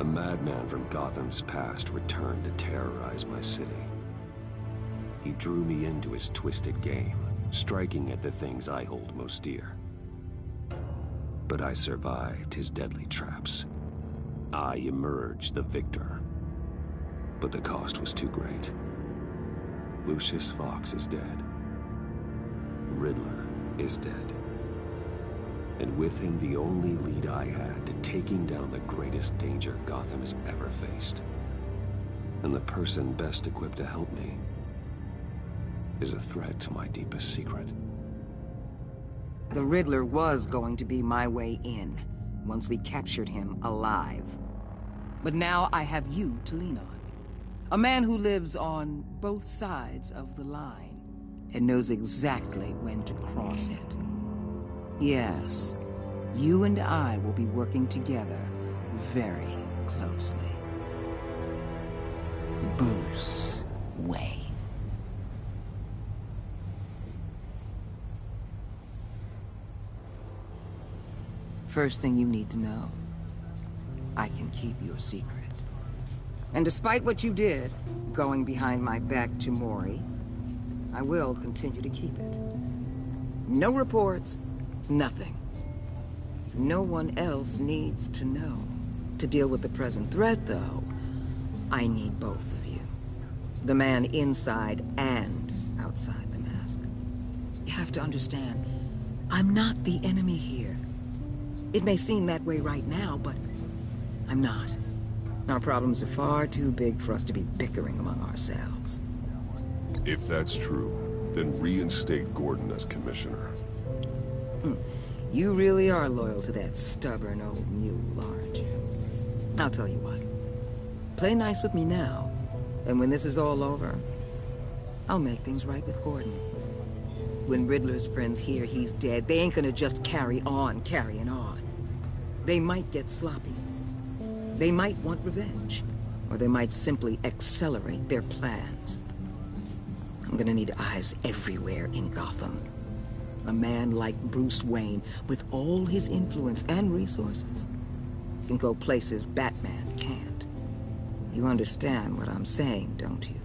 madman from Gotham's past returned to terrorize my city. He drew me into his twisted game, striking at the things I hold most dear. But I survived his deadly traps. I emerged the victor. But the cost was too great. Lucius Fox is dead. Riddler is dead. And with him, the only lead I had to taking down the greatest danger Gotham has ever faced. And the person best equipped to help me is a threat to my deepest secret. The Riddler was going to be my way in, once we captured him alive. But now I have you to lean on. A man who lives on both sides of the line, and knows exactly when to cross it. Yes, you and I will be working together very closely. Bruce Wayne. First thing you need to know, I can keep your secret. And despite what you did, going behind my back to Mori, I will continue to keep it. No reports, nothing. No one else needs to know. To deal with the present threat, though, I need both of you. The man inside and outside the mask. You have to understand, I'm not the enemy here. It may seem that way right now, but I'm not. Our problems are far too big for us to be bickering among ourselves. If that's true, then reinstate Gordon as commissioner. You really are loyal to that stubborn old mule, aren't you? I'll tell you what. Play nice with me now, and when this is all over, I'll make things right with Gordon. When Riddler's friends hear he's dead, they ain't gonna just carry on carrying on. They might get sloppy. They might want revenge, or they might simply accelerate their plans. I'm gonna need eyes everywhere in Gotham. A man like Bruce Wayne, with all his influence and resources, can go places Batman can't. You understand what I'm saying, don't you?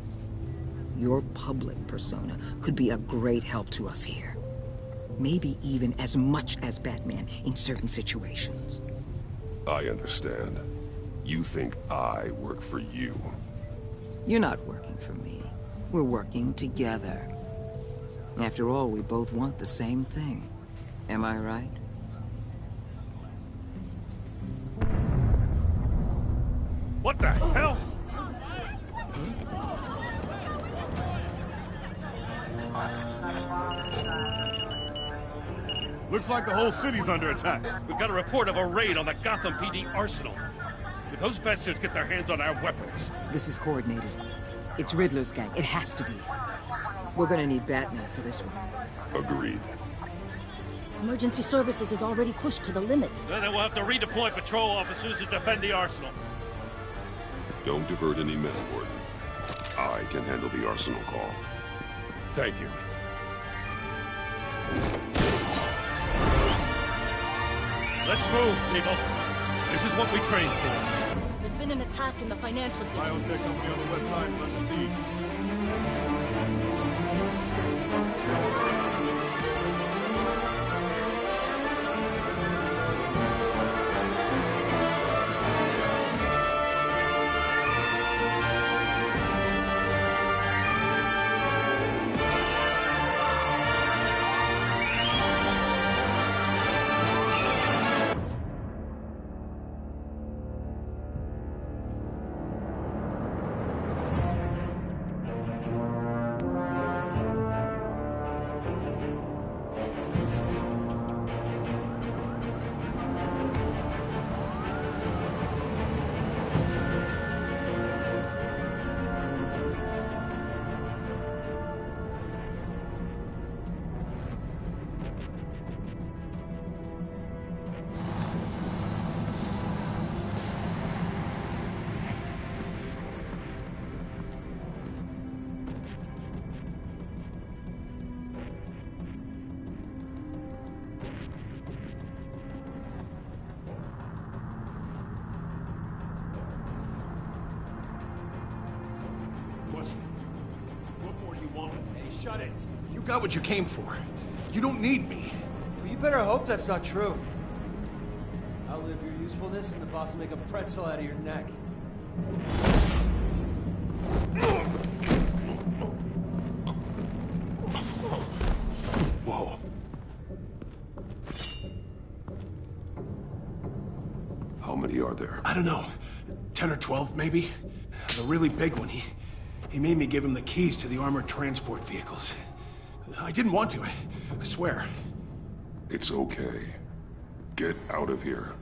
Your public persona could be a great help to us here. Maybe even as much as Batman in certain situations. I understand. You think I work for you. You're not working for me. We're working together. After all, we both want the same thing. Am I right? What the hell? Looks like the whole city's under attack. We've got a report of a raid on the Gotham PD arsenal. If those bastards get their hands on our weapons... This is coordinated. It's Riddler's gang. It has to be. We're gonna need Batman for this one. Agreed. Emergency services is already pushed to the limit. Then we'll have to redeploy patrol officers to defend the arsenal. Don't divert any men, Gordon. I can handle the arsenal call. Thank you. Let's move, people. This is what we trained for. There's been an attack in the financial district. Biotech company on the west side is under siege. you wanted. Hey, shut it. You got what you came for. You don't need me. Well, you better hope that's not true. Outlive your usefulness, and the boss will make a pretzel out of your neck. Whoa. How many are there? I don't know. 10 or 12, maybe? The really big one, he made me give him the keys to the armored transport vehicles. I didn't want to, I swear. It's okay. Get out of here.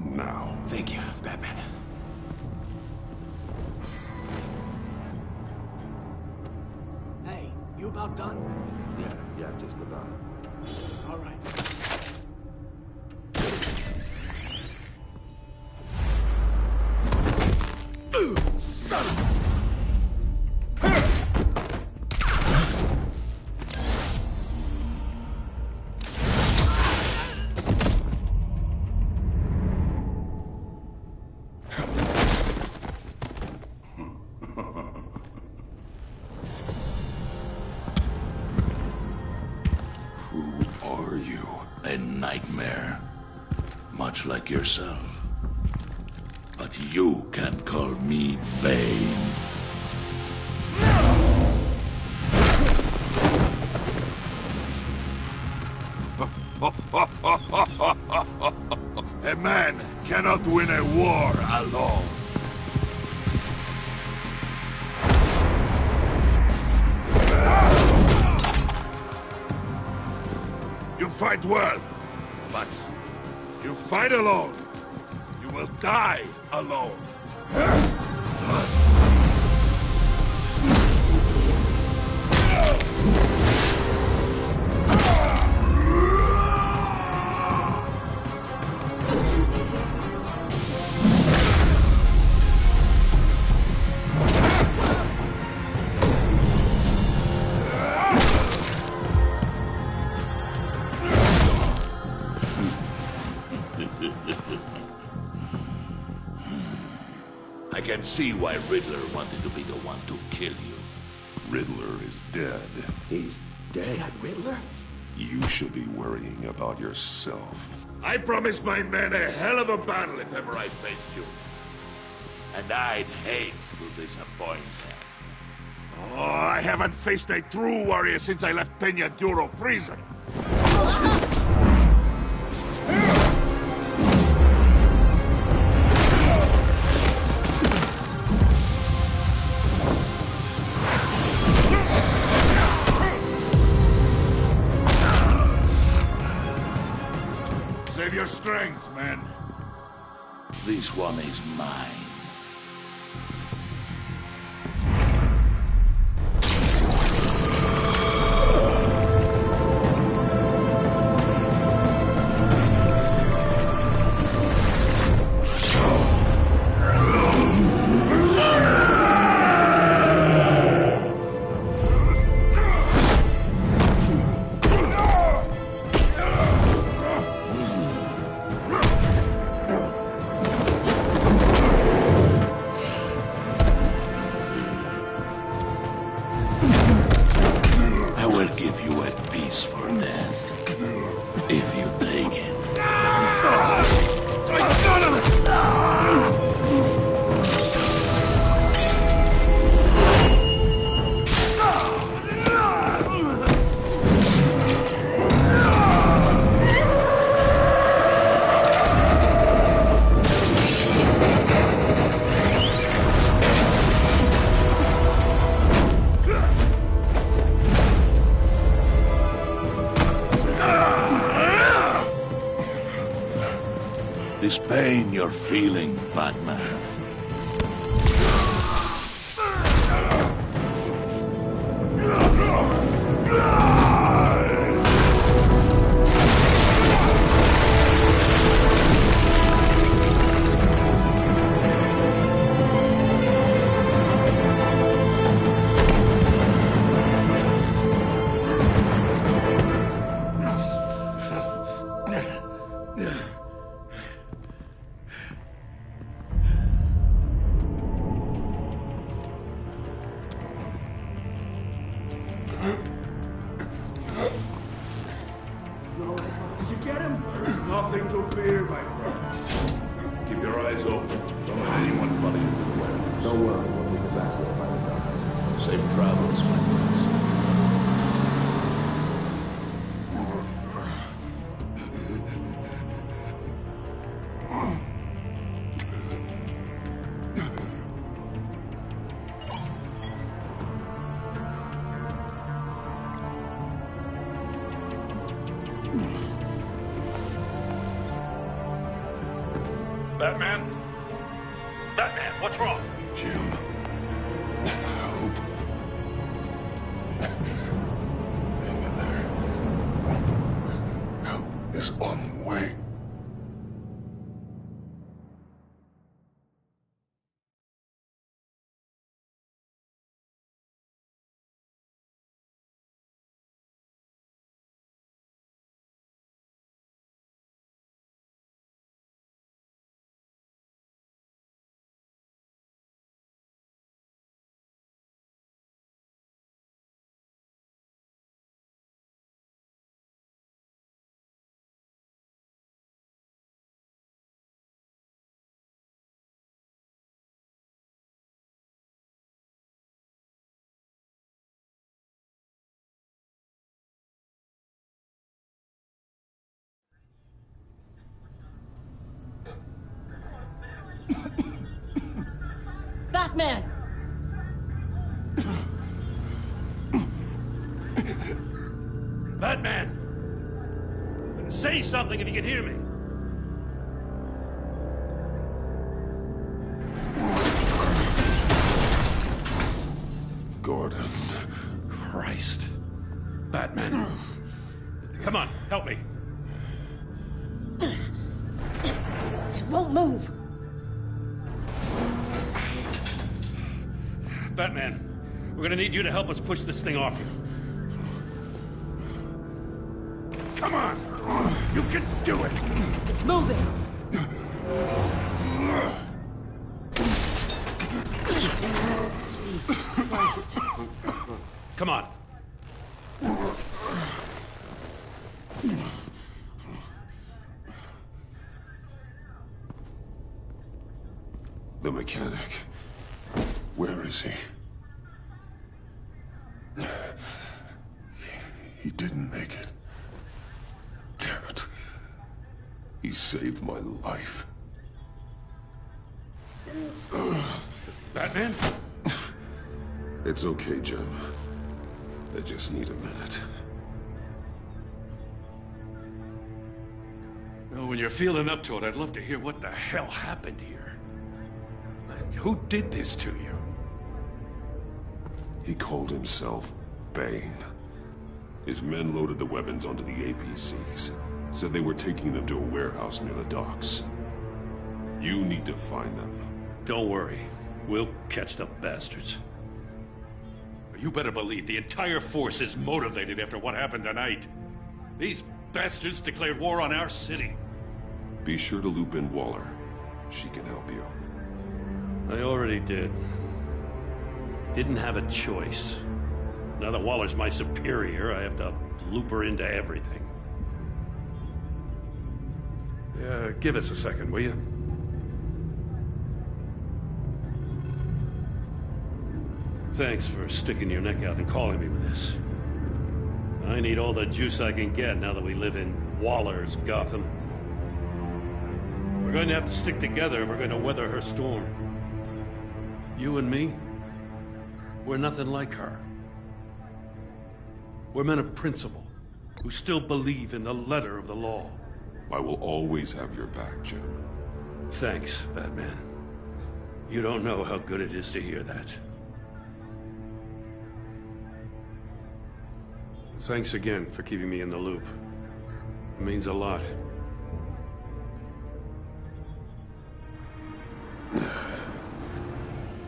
Now. Thank you, Batman. Hey, you about done? Yeah, just about. All right. Son of a... A nightmare, much like yourself. But you can call me Bane. A man cannot win a war alone. You fight well, but you fight alone. You will die alone. I can see why Riddler wanted to be the one to kill you. Riddler is dead. He's dead? That Riddler? You should be worrying about yourself. I promised my men a hell of a battle if ever I faced you. And I'd hate to disappoint them. Oh, I haven't faced a true warrior since I left Peña Duro prison. Save your strength, man. This one is mine. This pain you're feeling, Batman. Did you get him? There's nothing to fear, my friend. Keep your eyes open. Don't let anyone follow you to the warehouse. Don't worry, we'll be back here by the docks. Safe travels, my friends. Batman? Batman, what's wrong? Jim. Help. Hang in there. Help is on the way. Batman! Batman! Say something if you can hear me. Gordon. Christ. Batman. Come on, help me. It won't move! Batman, we're gonna need you to help us push this thing off you. Come on! You can do it! It's moving! Jesus Christ. Come on. The mechanic. Where is he? He didn't make it. Damn it. He saved my life. Batman? It's okay, Jim. I just need a minute. Well, when you're feeling up to it, I'd love to hear what the hell happened here. And who did this to you? He called himself Bane. His men loaded the weapons onto the APCs. Said they were taking them to a warehouse near the docks. You need to find them. Don't worry. We'll catch the bastards. You better believe the entire force is motivated after what happened tonight. These bastards declared war on our city. Be sure to loop in Waller. She can help you. I already did. Didn't have a choice. Now that Waller's my superior, I have to loop her into everything. Give us a second, will you? Thanks for sticking your neck out and calling me with this. I need all the juice I can get now that we live in Waller's Gotham. We're going to have to stick together if we're going to weather her storm. You and me, we're nothing like her. We're men of principle, who still believe in the letter of the law. I will always have your back, Jim. Thanks, Batman. You don't know how good it is to hear that. Thanks again for keeping me in the loop. It means a lot.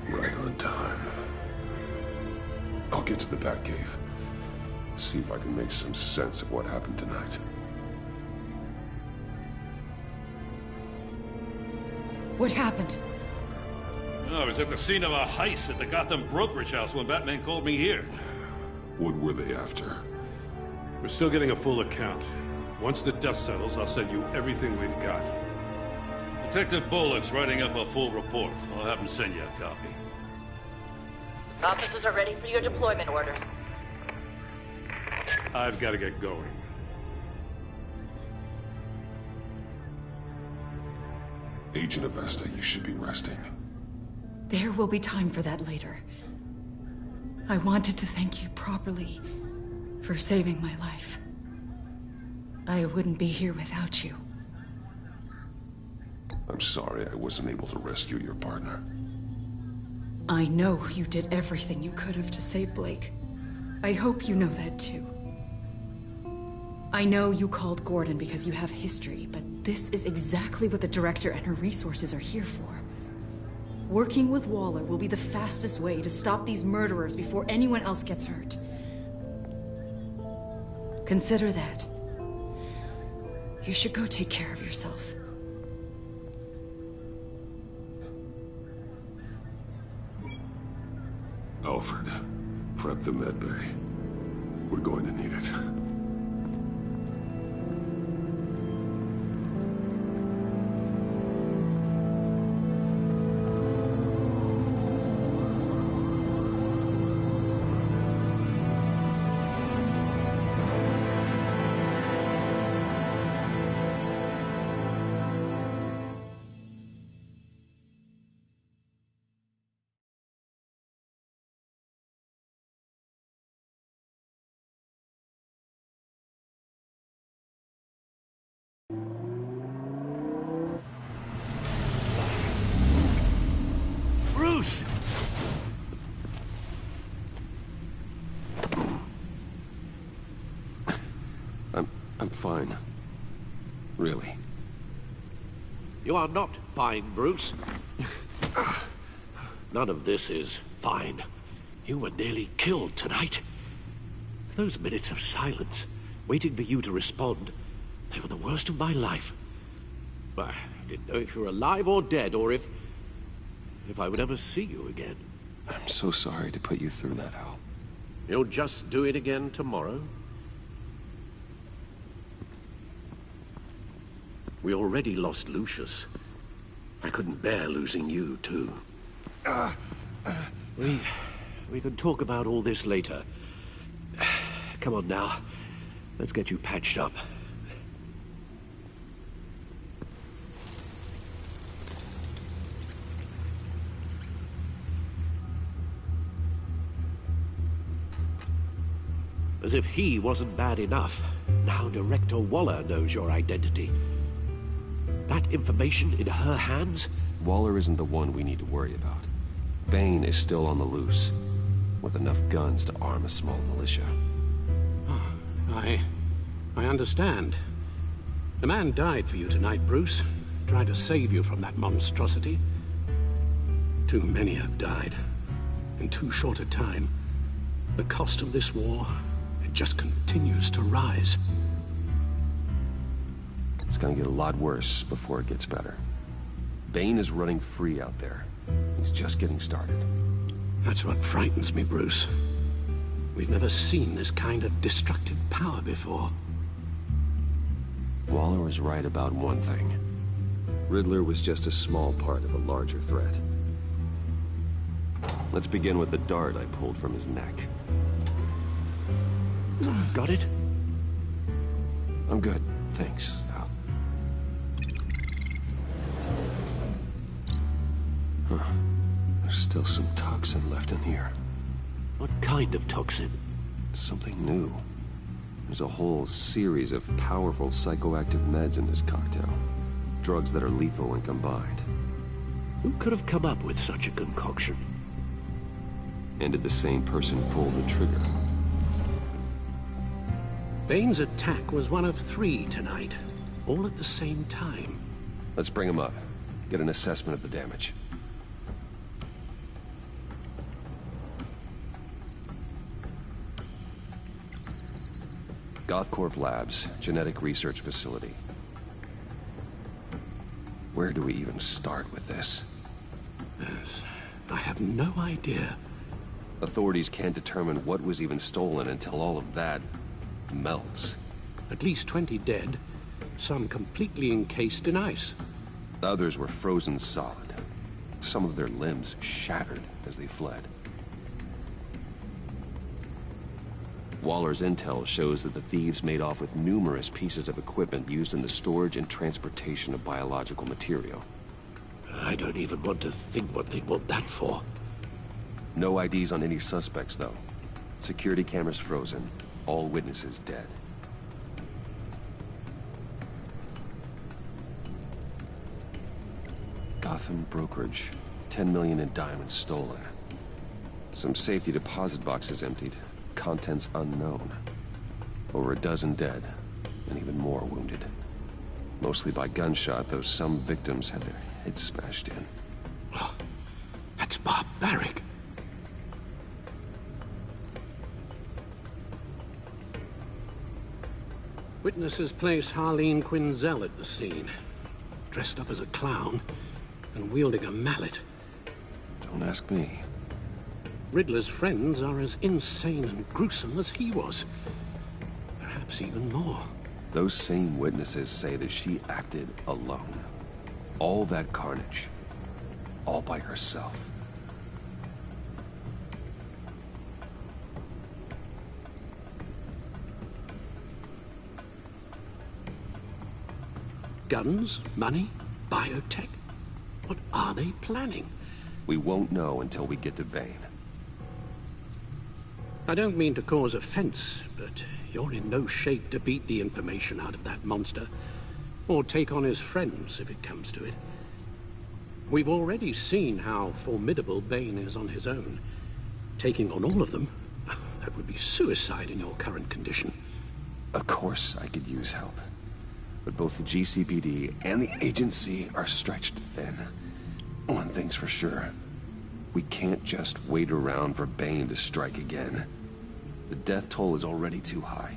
Right on time. I'll get to the Batcave. See if I can make some sense of what happened tonight. What happened? I was at the scene of a heist at the Gotham brokerage house when Batman called me here. What were they after? We're still getting a full account. Once the dust settles, I'll send you everything we've got. Detective Bullock's writing up a full report. I'll have him send you a copy. Officers are ready for your deployment orders. I've got to get going. Agent Avesta, you should be resting. There will be time for that later. I wanted to thank you properly for saving my life. I wouldn't be here without you. I'm sorry I wasn't able to rescue your partner. I know you did everything you could have to save Blake. I hope you know that too. I know you called Gordon because you have history, but this is exactly what the Director and her resources are here for. Working with Waller will be the fastest way to stop these murderers before anyone else gets hurt. Consider that. You should go take care of yourself. Alfred, prep the med bay. We're going to need it. Bruce! I'm fine. Really. You are not fine, Bruce. None of this is fine. You were nearly killed tonight. Those minutes of silence, waiting for you to respond, they were the worst of my life. I didn't know if you were alive or dead, or if I would ever see you again. I'm so sorry to put you through that, Al. You'll just do it again tomorrow? We already lost Lucius. I couldn't bear losing you, too. We can talk about all this later. Come on now. Let's get you patched up. As if he wasn't bad enough, now Director Waller knows your identity. That information in her hands? Waller isn't the one we need to worry about. Bane is still on the loose, with enough guns to arm a small militia. I understand. The man died for you tonight, Bruce. Tried to save you from that monstrosity. Too many have died. In too short a time. The cost of this war, it just continues to rise. It's gonna get a lot worse before it gets better. Bane is running free out there. He's just getting started. That's what frightens me, Bruce. We've never seen this kind of destructive power before. Waller was right about one thing. Riddler was just a small part of a larger threat. Let's begin with the dart I pulled from his neck. Got it? I'm good, thanks, Al. Huh. There's still some toxin left in here. What kind of toxin? Something new. There's a whole series of powerful psychoactive meds in this cocktail. Drugs that are lethal when combined. Who could have come up with such a concoction? And did the same person pull the trigger? Bane's attack was one of 3 tonight, all at the same time. Let's bring him up. Get an assessment of the damage. Gothcorp Labs, genetic research facility. Where do we even start with this? Yes, I have no idea. Authorities can't determine what was even stolen until all of that melts. At least 20 dead, some completely encased in ice. Others were frozen solid. Some of their limbs shattered as they fled. Waller's intel shows that the thieves made off with numerous pieces of equipment used in the storage and transportation of biological material. I don't even want to think what they'd want that for. No IDs on any suspects, though. Security cameras frozen. All witnesses dead. Gotham brokerage. 10 million in diamonds stolen. Some safety deposit boxes emptied. Contents unknown. Over a dozen dead, and even more wounded. Mostly by gunshot, though some victims had their heads smashed in. Oh, that's barbaric. Witnesses place Harleen Quinzel at the scene, dressed up as a clown and wielding a mallet. Don't ask me. Riddler's friends are as insane and gruesome as he was. Perhaps even more. Those same witnesses say that she acted alone. All that carnage. All by herself. Guns, money, biotech. What are they planning? We won't know until we get to Bane. I don't mean to cause offense, but you're in no shape to beat the information out of that monster, or take on his friends if it comes to it. We've already seen how formidable Bane is on his own. Taking on all of them, that would be suicide in your current condition. Of course I could use help. But both the GCPD and the agency are stretched thin. One thing's for sure. We can't just wait around for Bane to strike again. The death toll is already too high.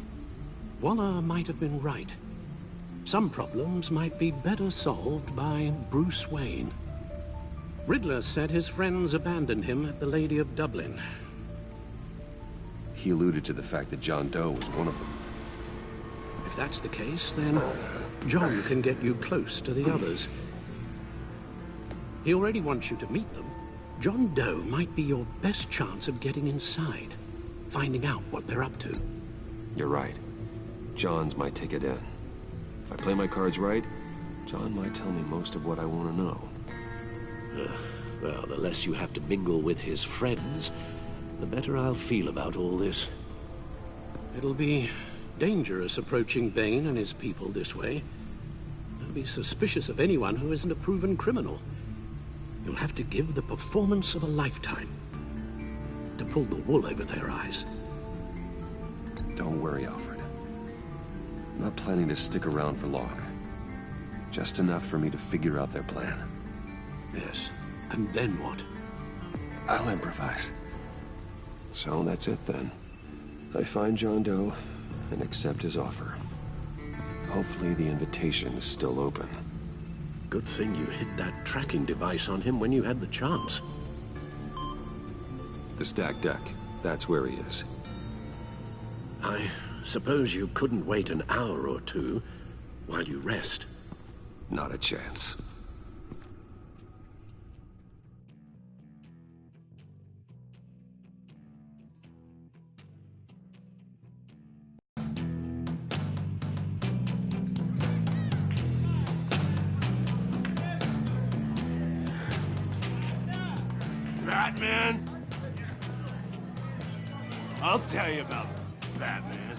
Waller might have been right. Some problems might be better solved by Bruce Wayne. Riddler said his friends abandoned him at the Lady of Dublin. He alluded to the fact that John Doe was one of them. If that's the case, then John can get you close to the others. He already wants you to meet them. John Doe might be your best chance of getting inside, finding out what they're up to. You're right. John's my ticket in. If I play my cards right, John might tell me most of what I want to know. Well, the less you have to mingle with his friends, the better I'll feel about all this. It'll be dangerous approaching Bane and his people this way. They'll be suspicious of anyone who isn't a proven criminal. You'll have to give the performance of a lifetime to pull the wool over their eyes. Don't worry, Alfred. I'm not planning to stick around for long. Just enough for me to figure out their plan. Yes, and then what? I'll improvise. So that's it then. I find John Doe and accept his offer. Hopefully the invitation is still open. Good thing you hid that tracking device on him when you had the chance. The stacked deck. That's where he is. I suppose you couldn't wait an hour or two while you rest? Not a chance. Batman? I'll tell you about Batman.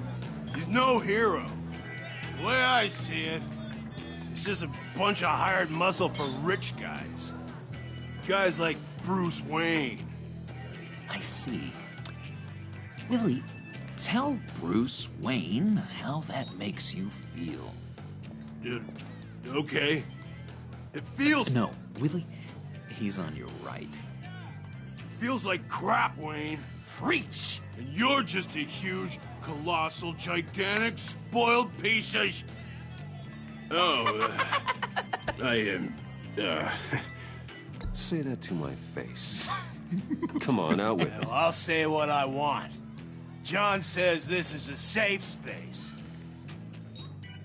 He's no hero. The way I see it, he's just a bunch of hired muscle for rich guys. Guys like Bruce Wayne. I see. Willie, tell Bruce Wayne how that makes you feel. Okay. It feels... No, Willie, he's on your right. Feels like crap, Wayne. Preach! And you're just a huge, colossal, gigantic, spoiled piece of I am... Say that to my face. Come on, out with it. Well, I'll say what I want. John says this is a safe space.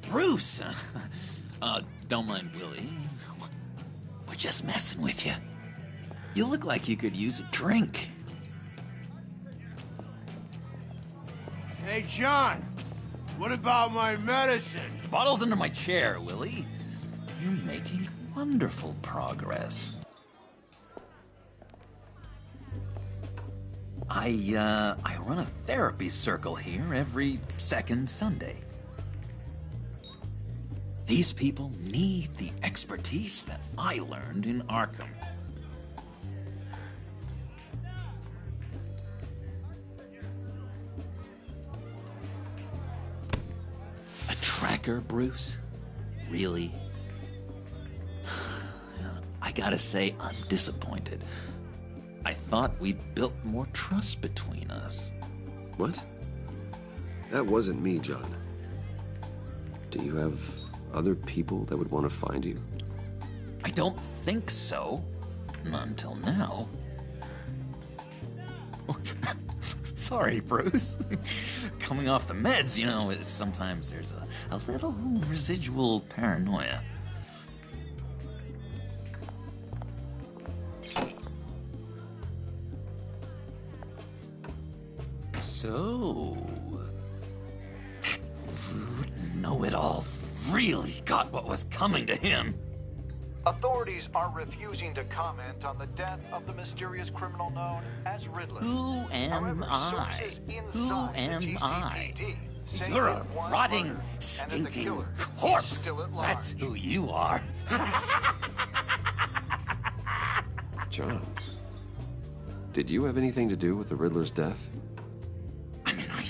Bruce! Don't mind Willie. We're just messing with you. You look like you could use a drink. Hey, John. What about my medicine? Bottle's under my chair, Willie. You're making wonderful progress. I run a therapy circle here every second Sunday. These people need the expertise that I learned in Arkham. A tracker, Bruce? Really? I gotta say, I'm disappointed. I thought we'd built more trust between us. What? That wasn't me, John. Do you have other people that would want to find you? I don't think so. Not until now. Sorry, Bruce. Coming off the meds, you know, sometimes there's a little residual paranoia. So, that rude know-it-all really got what was coming to him. Authorities are refusing to comment on the death of the mysterious criminal known as Riddler. Who am However, I? sources Who inside the am I? GCPD say You're that a one rotting, murder and that the stinking killer is corpse. still at large. That's who you are. John, did you have anything to do with the Riddler's death? I mean, I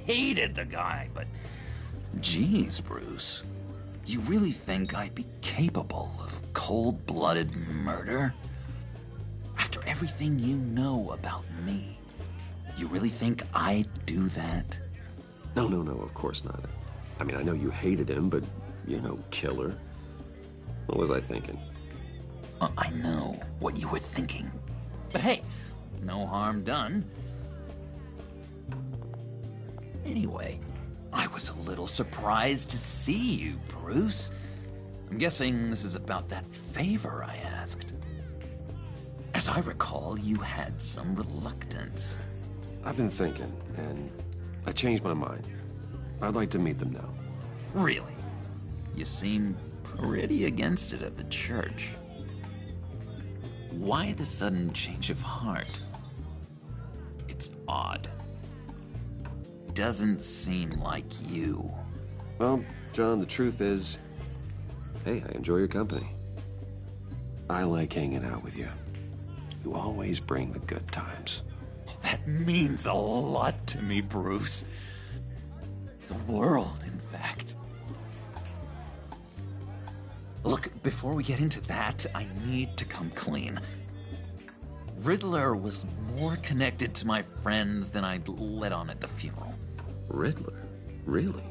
hated the guy, but geez, Bruce. You really think I'd be capable of cold-blooded murder? After everything you know about me, you really think I'd do that? No, of course not. I mean, I know you hated him, but you're no killer. What was I thinking? I know what you were thinking. But hey, no harm done. Anyway, I was a little surprised to see you, Bruce. I'm guessing this is about that favor I asked. As I recall, you had some reluctance. I've been thinking, and I changed my mind. I'd like to meet them now. Really? You seem pretty against it at the church. Why the sudden change of heart? It's odd. Doesn't seem like you. Well, John, the truth is, hey, I enjoy your company. I like hanging out with you. You always bring the good times. That means a lot to me, Bruce. The world, in fact. Look, before we get into that, I need to come clean. Riddler was more connected to my friends than I'd let on at the funeral. Riddler? Really?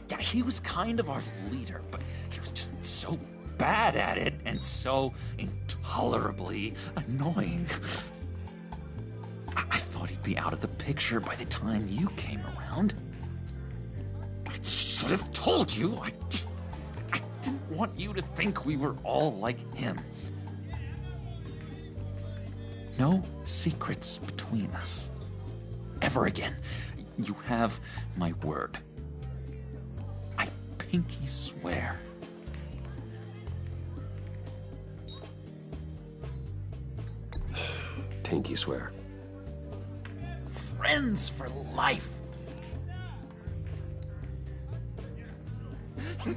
Yeah, he was kind of our leader, but he was just so bad at it and so intolerably annoying. I thought he'd be out of the picture by the time you came around. I should have told you. I didn't want you to think we were all like him. No secrets between us. Ever again. You have my word. I pinky swear. Pinky swear. Friends for life. All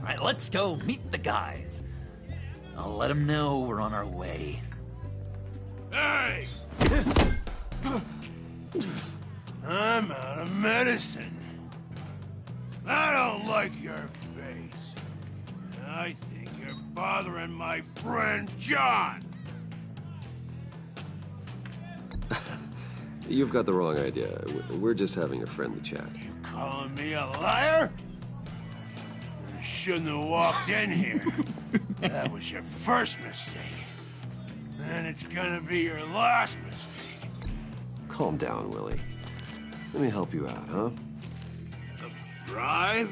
right, let's go meet the guys. I'll let them know we're on our way. Hey! I'm out of medicine. I don't like your face. I think you're bothering my friend John. You've got the wrong idea. We're just having a friendly chat. You calling me a liar? You shouldn't have walked in here. That was your first mistake. And it's gonna be your last mistake. Calm down, Willie. Let me help you out, huh? The bribe?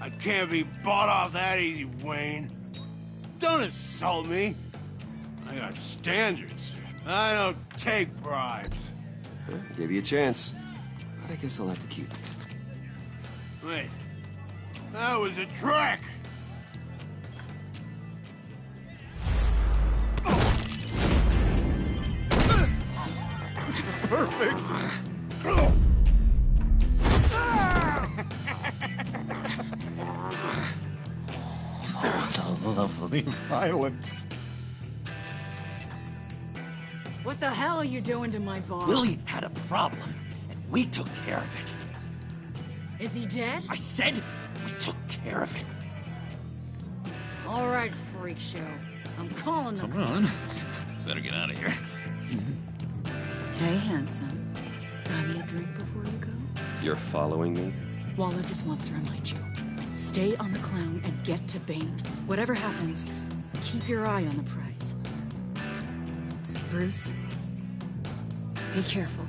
I can't be bought off that easy, Wayne. Don't insult me. I got standards. I don't take bribes. Well, I gave you a chance, but I guess I'll have to keep it. Wait, that was a trick! Perfect! Oh, the lovely violence. What the hell are you doing to my boss? Willie had a problem, and we took care of it. Is he dead? I said we took care of it. All right, freak show. I'm calling the Come on. Better get out of here. Hey, handsome. Buy me a drink before you go? You're following me? Waller just wants to remind you. Stay on the clown and get to Bane. Whatever happens, keep your eye on the prize. Bruce, be careful.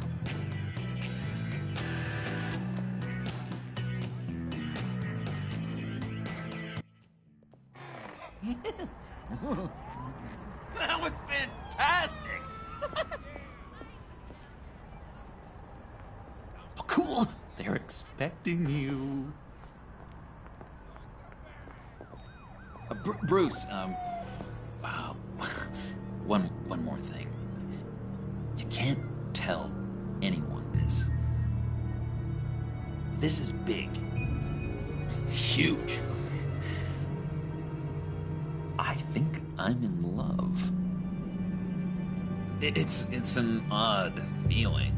That was fantastic! Oh, cool! They're expecting you. Bruce, one more thing. You can't tell anyone this. This is big. Huge. I think I'm in love. It's an odd feeling.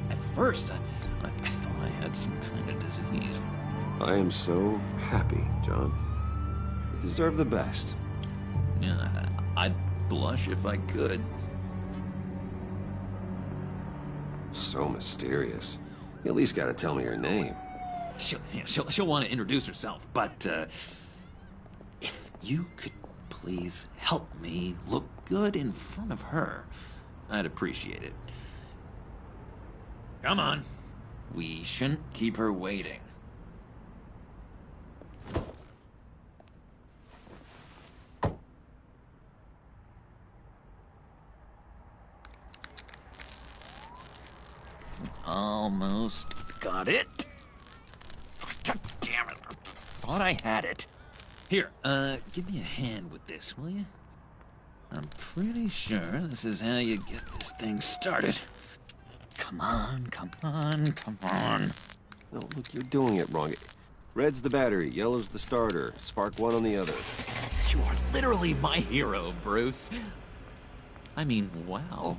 At first, I thought I had some kind of disease. I am so happy, John. You deserve the best. Yeah, I'd blush if I could. So mysterious. You at least gotta tell me her name. She'll want to introduce herself, but if you could please help me look good in front of her, I'd appreciate it. Come on. We shouldn't keep her waiting. Almost got it. God damn it. I thought I had it. Here, give me a hand with this, will you? I'm pretty sure this is how you get this thing started. Come on, come on, come on. No, look, you're doing it wrong. Red's the battery, yellow's the starter. Spark one on the other. You are literally my hero, Bruce. I mean, wow.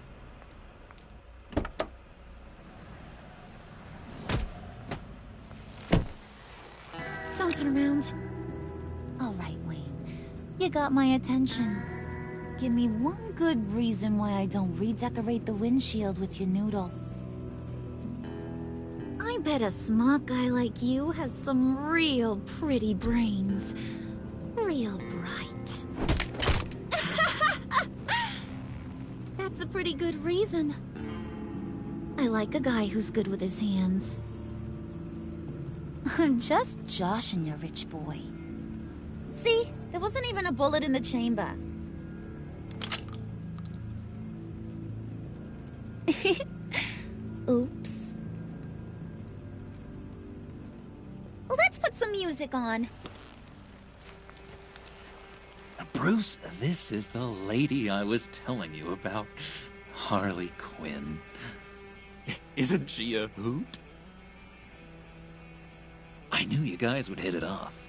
Don't turn around. All right, Wayne. You got my attention. Give me one good reason why I don't redecorate the windshield with your noodle. I bet a smart guy like you has some real pretty brains. Real bright. That's a pretty good reason. I like a guy who's good with his hands. I'm just joshing you, rich boy. See? There wasn't even a bullet in the chamber. Oops. Let's put some music on. Bruce, this is the lady I was telling you about. Harley Quinn. Isn't she a hoot? I knew you guys would hit it off.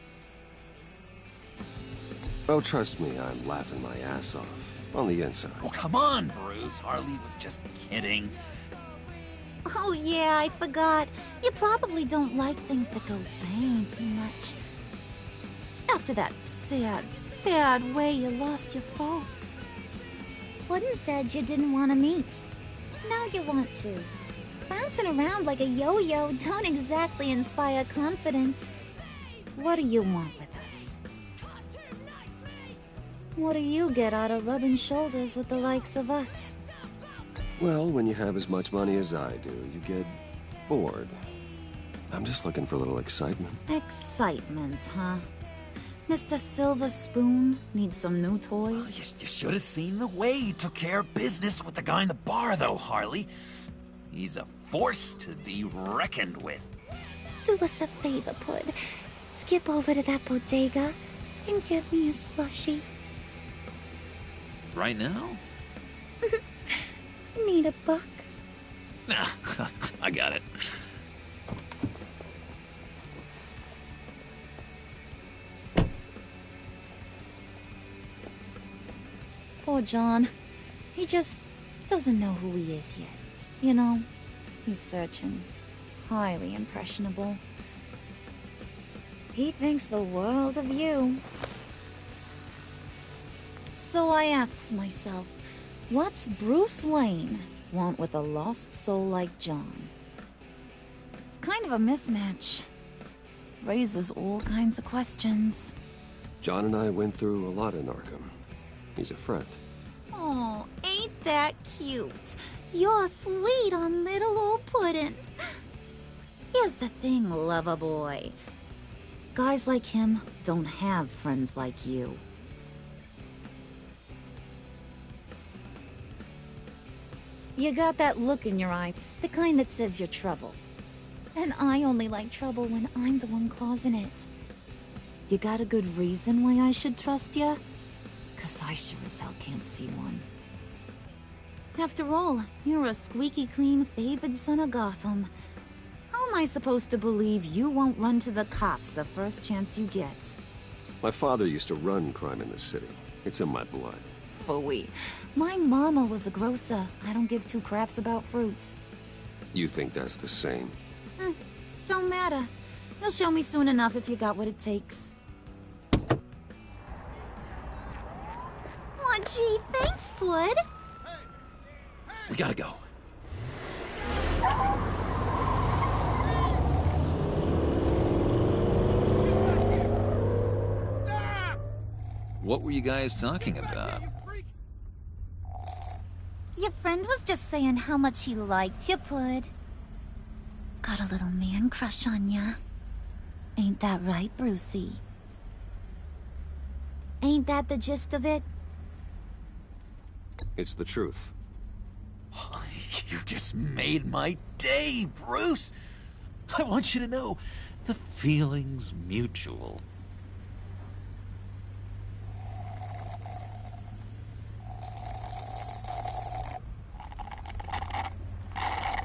Oh, trust me, I'm laughing my ass off. On the inside. Oh, come on, Bruce. Harley was just kidding. Oh yeah, I forgot. You probably don't like things that go bang too much. After that sad way you lost your folks. Wooden said you didn't want to meet. Now you want to. Bouncing around like a yo-yo don't exactly inspire confidence. What do you want with us? What do you get out of rubbing shoulders with the likes of us? Well, when you have as much money as I do, you get bored. I'm just looking for a little excitement. Excitement, huh? Mr. Silver Spoon needs some new toys? You should have seen the way he took care of business with the guy in the bar, though, Harley. He's a force to be reckoned with. Do us a favor, Pud. Skip over to that bodega and get me a slushie. Right now? Need a buck? Nah, I got it. Poor John. He just doesn't know who he is yet. You know, he's searching. Highly impressionable. He thinks the world of you. So I asks myself, what's Bruce Wayne want with a lost soul like John? It's kind of a mismatch. Raises all kinds of questions. John and I went through a lot in Arkham. He's a friend. Oh, ain't that cute? You're sweet on little old Puddin'. Here's the thing, lover boy. Guys like him don't have friends like you. You got that look in your eye, the kind that says you're trouble. And I only like trouble when I'm the one causing it. You got a good reason why I should trust you? 'Cause I sure as hell can't see one. After all, you're a squeaky clean favored son of Gotham. How am I supposed to believe you won't run to the cops the first chance you get? My father used to run crime in the city. It's in my blood. Phooey. My mama was a grocer. I don't give two craps about fruits. You think that's the same? Don't matter. You'll show me soon enough if you got what it takes. Aw, gee, thanks, Bud. We gotta go. What were you guys talking about? Your friend was just saying how much he liked you, Pud. Got a little man crush on ya. Ain't that right, Brucey? Ain't that the gist of it? It's the truth. You just made my day, Bruce! I want you to know, the feeling's mutual.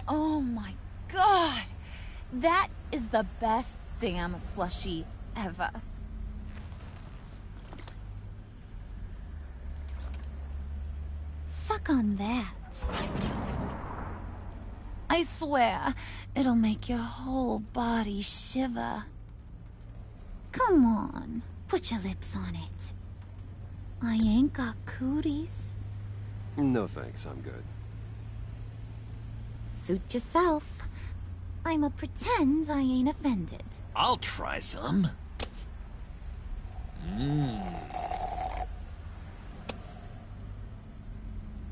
Oh my god! That is the best damn slushie ever. Suck on that. I swear, it'll make your whole body shiver. Come on, put your lips on it. I ain't got cooties. No thanks, I'm good. Suit yourself. I'ma pretend I ain't offended. I'll try some.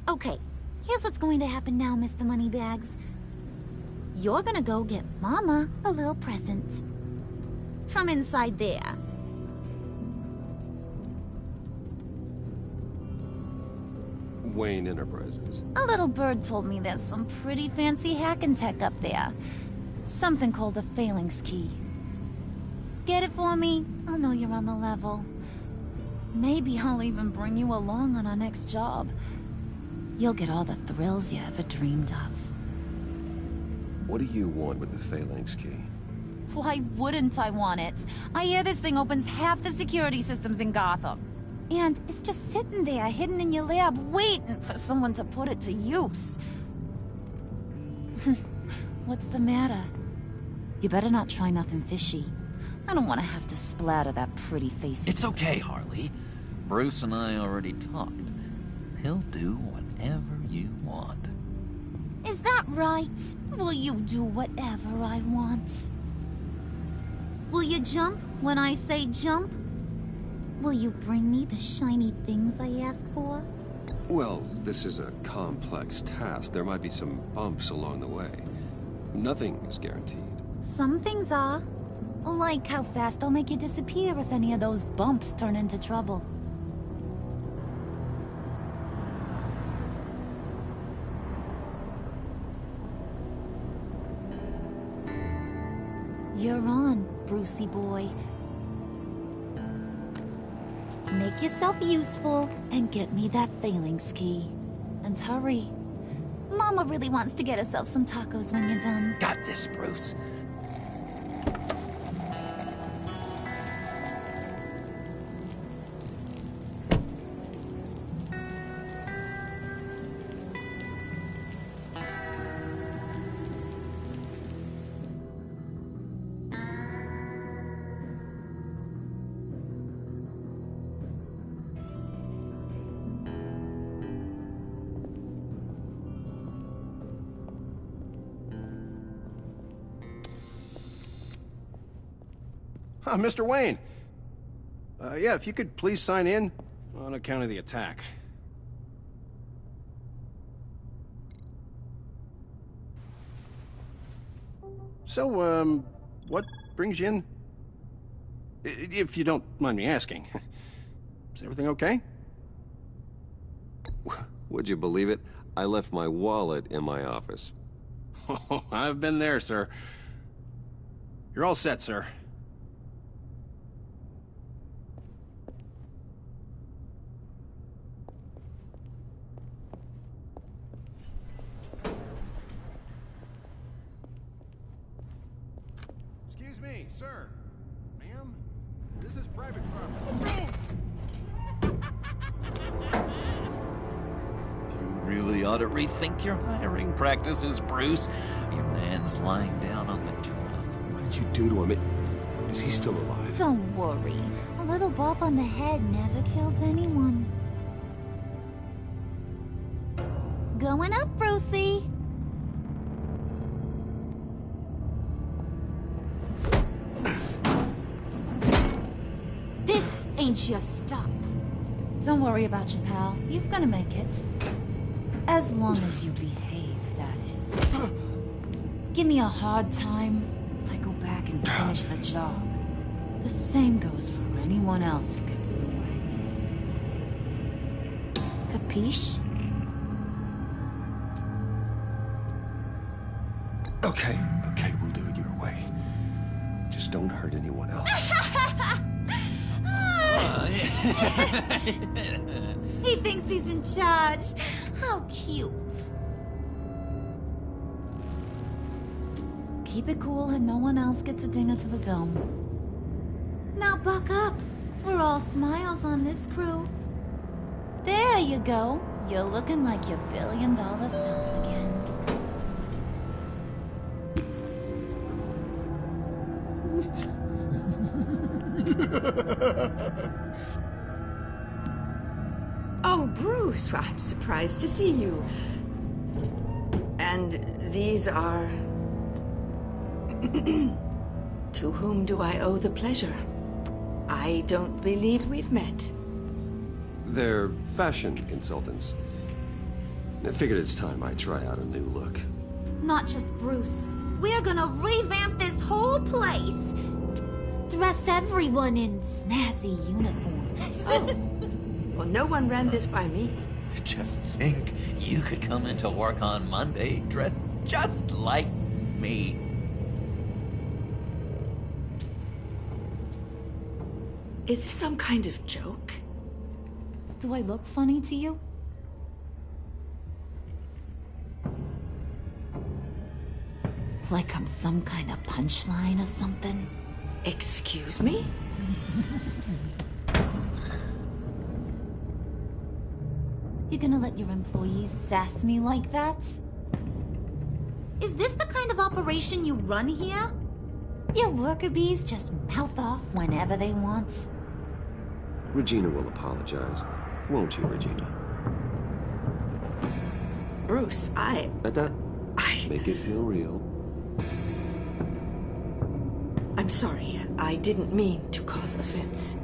Okay, here's what's going to happen now, Mr. Moneybags. You're gonna go get Mama a little present. From inside there. Wayne Enterprises. A little bird told me there's some pretty fancy hacking tech up there. Something called a phalanx key. Get it for me? I'll know you're on the level. Maybe I'll even bring you along on our next job. You'll get all the thrills you ever dreamed of. What do you want with the phalanx key? Why wouldn't I want it? I hear this thing opens half the security systems in Gotham. And it's just sitting there, hidden in your lab, waiting for someone to put it to use. What's the matter? You better not try nothing fishy. I don't want to have to splatter that pretty face. It's okay, Harley. Bruce and I already talked. He'll do whatever you want. Is that right? Will you do whatever I want? Will you jump when I say jump? Will you bring me the shiny things I ask for? Well, this is a complex task. There might be some bumps along the way. Nothing is guaranteed. Some things are. Like how fast I'll make you disappear if any of those bumps turn into trouble. You're on, Brucey boy. Make yourself useful and get me that phalanx key. And hurry. Mama really wants to get herself some tacos when you're done. Got this, Bruce. Mr. Wayne. Yeah, if you could please sign in on account of the attack. So, what brings you in? If you don't mind me asking. Is everything okay? Would you believe it? I left my wallet in my office. Oh, I've been there, sir. You're all set, sir. Excuse me, sir. Ma'am, this is private property. You really ought to rethink your hiring practices, Bruce. Your man's lying down on the job. What did you do to him? Is he still alive? Don't worry. A little bump on the head never killed anyone. Going up, Brucey. This ain't your stop. Don't worry about your pal. He's gonna make it. As long as you behave, that is. Give me a hard time, I go back and finish the job. The same goes for anyone else who gets in the way. Capiche? Okay, we'll do it your way. Just don't hurt anyone else. He thinks he's in charge. How cute. Keep it cool and no one else gets a dinger to the dome. Now buck up. We're all smiles on this crew. There you go. You're looking like your billion-dollar self again. Oh, Bruce, I'm surprised to see you. And these are... To whom do I owe the pleasure? I don't believe we've met. They're fashion consultants. I figured it's time I try out a new look. Not just Bruce. We're gonna revamp this whole place. Dress everyone in snazzy uniforms. Oh. Well, no one ran this by me. Just think, you could come into work on Monday dressed just like me. Is this some kind of joke? Do I look funny to you? Like I'm some kind of punchline or something? Excuse me? You gonna let your employees sass me like that? Is this the kind of operation you run here? Your worker bees just mouth off whenever they want. Regina will apologize. Won't you, Regina? Bruce, Make it feel real. I'm sorry. I didn't mean to cause offense.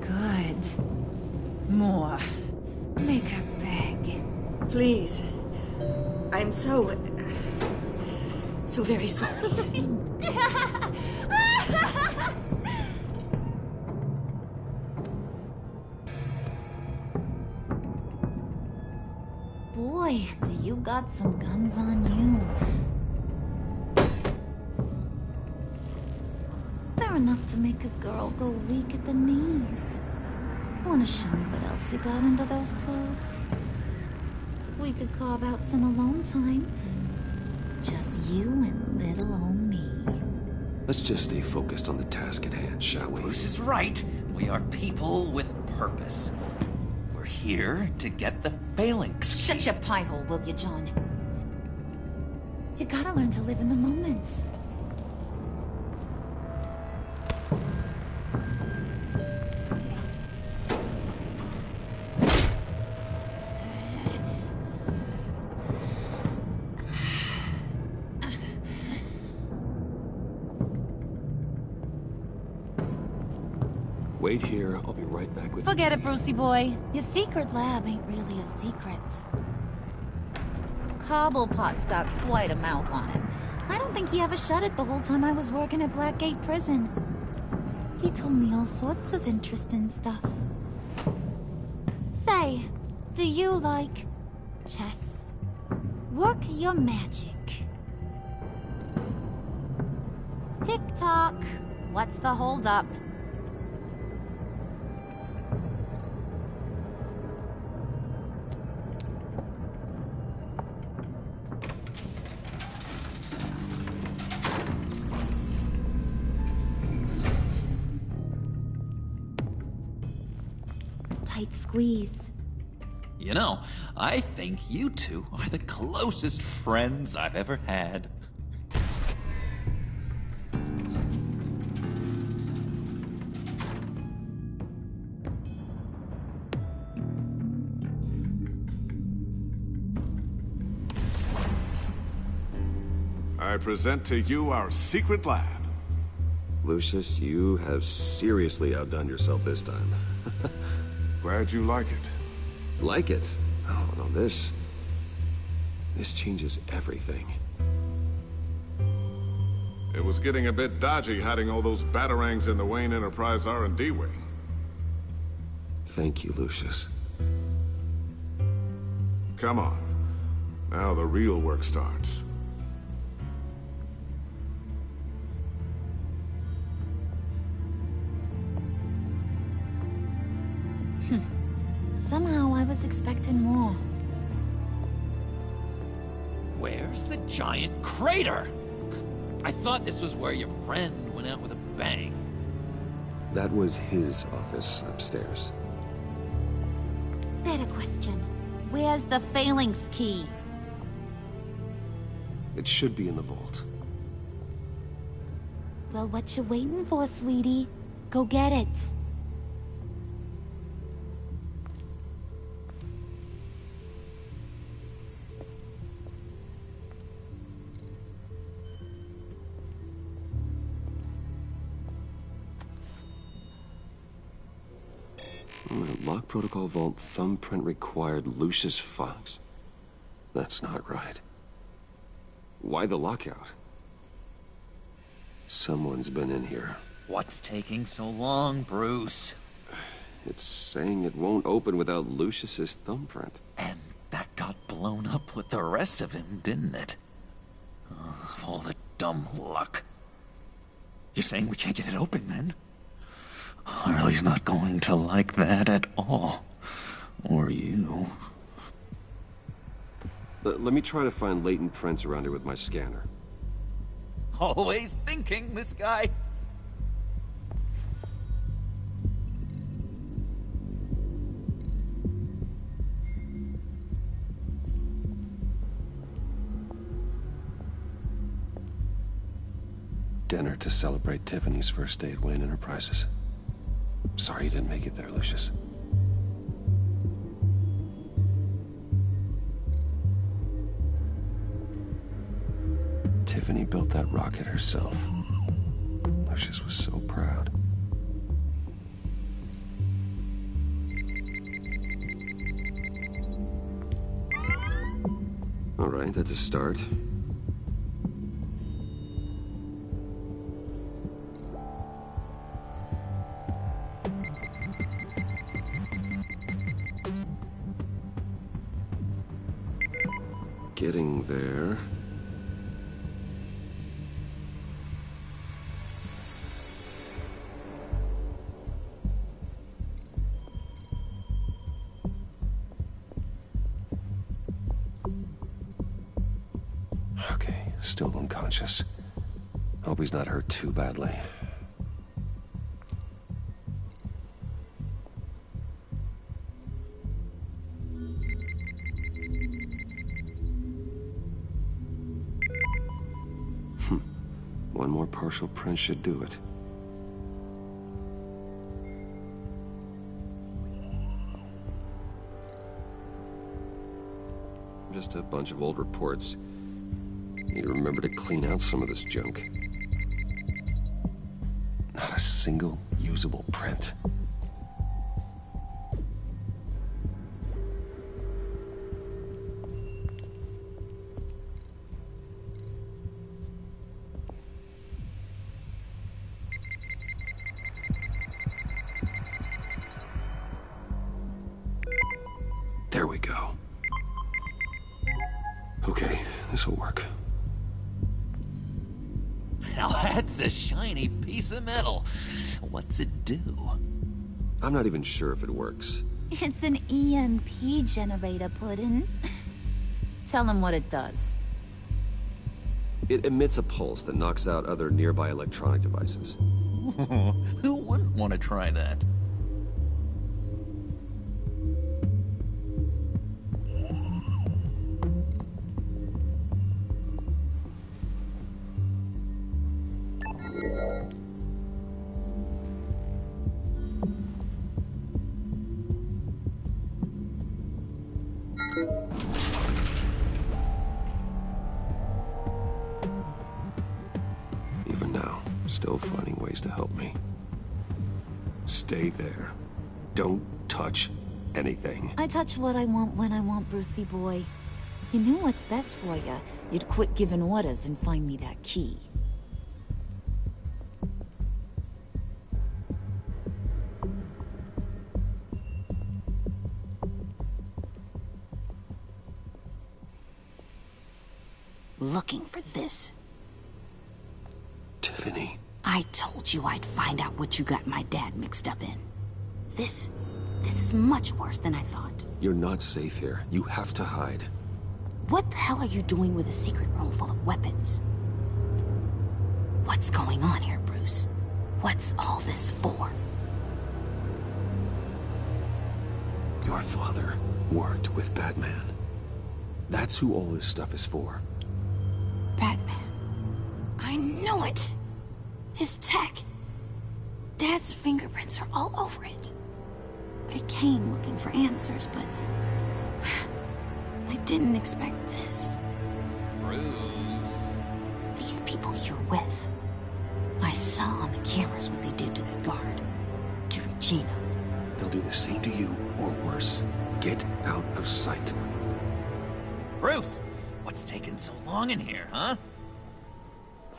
Good. More. Make her beg. Please. I'm so very sorry. Boy, do you got some guns on you. They're enough to make a girl go weak at the knees. Wanna show me what else you got under those clothes? We could carve out some alone time. Just you and little old me. Let's just stay focused on the task at hand, shall we? Bruce is right. We are people with purpose. We're here to get the phalanx. Shut your pie hole, will you, John? You gotta learn to live in the moments. Wait here, I'll be right back with you. Forget it, Brucey boy. Your secret lab ain't really a secret. Cobblepot's got quite a mouth on him. I don't think he ever shut it the whole time I was working at Blackgate Prison. He told me all sorts of interesting stuff. Say, do you like chess? Work your magic. Tick-tock. What's the holdup? Tight squeeze. You know, I think you two are the closest friends I've ever had. I present to you our secret lab. Lucius, you have seriously outdone yourself this time. Glad you like it. Like it? Oh, no, this changes everything. It was getting a bit dodgy hiding all those batarangs in the Wayne Enterprise R&D wing. Thank you, Lucius. Come on. Now the real work starts. Somehow I was expecting more. Where's the giant crater? I thought this was where your friend went out with a bang. That was his office upstairs. Better question. Where's the phalanx key? It should be in the vault. Well, what you waiting for, sweetie? Go get it. Lock protocol vault thumbprint required Lucius Fox. That's not right. Why the lockout? Someone's been in here. What's taking so long, Bruce? It's saying it won't open without Lucius's thumbprint. And that got blown up with the rest of him, didn't it? All the dumb luck. You're saying we can't get it open, then? Harley's not going to like that at all. Or you. Let me try to find latent prints around here with my scanner. Always thinking, this guy. Dinner to celebrate Tiffany's first day at Wayne Enterprises. Sorry you didn't make it there, Lucius. Tiffany built that rocket herself. Lucius was so proud. right, that's a start. Getting there. Okay, still unconscious. Hope he's not hurt too badly. One more partial print should do it. Just a bunch of old reports. Need to remember to clean out some of this junk. Not a single usable print. There we go. Okay, this'll work. Now that's a shiny piece of metal. What's it do? I'm not even sure if it works. It's an EMP generator, Puddin'. Tell him what it does. It emits a pulse that knocks out other nearby electronic devices. Who wouldn't want to try that? Even now, still finding ways to help me. Stay there. Don't touch anything. I touch what I want when I want, Brucey boy. You knew what's best for you. You'd quit giving orders and find me that key. Looking for this. Tiffany. I told you I'd find out what you got my dad mixed up in. This is much worse than I thought. You're not safe here. You have to hide. What the hell are you doing with a secret room full of weapons? What's going on here, Bruce? What's all this for? Your father worked with Batman. That's who all this stuff is for. Batman. I knew it! His tech. Dad's fingerprints are all over it. I came looking for answers, but I didn't expect this. Bruce. These people you're with. I saw on the cameras what they did to that guard. To Regina. They'll do the same to you, or worse. Get out of sight. Bruce! What's taking so long in here, huh?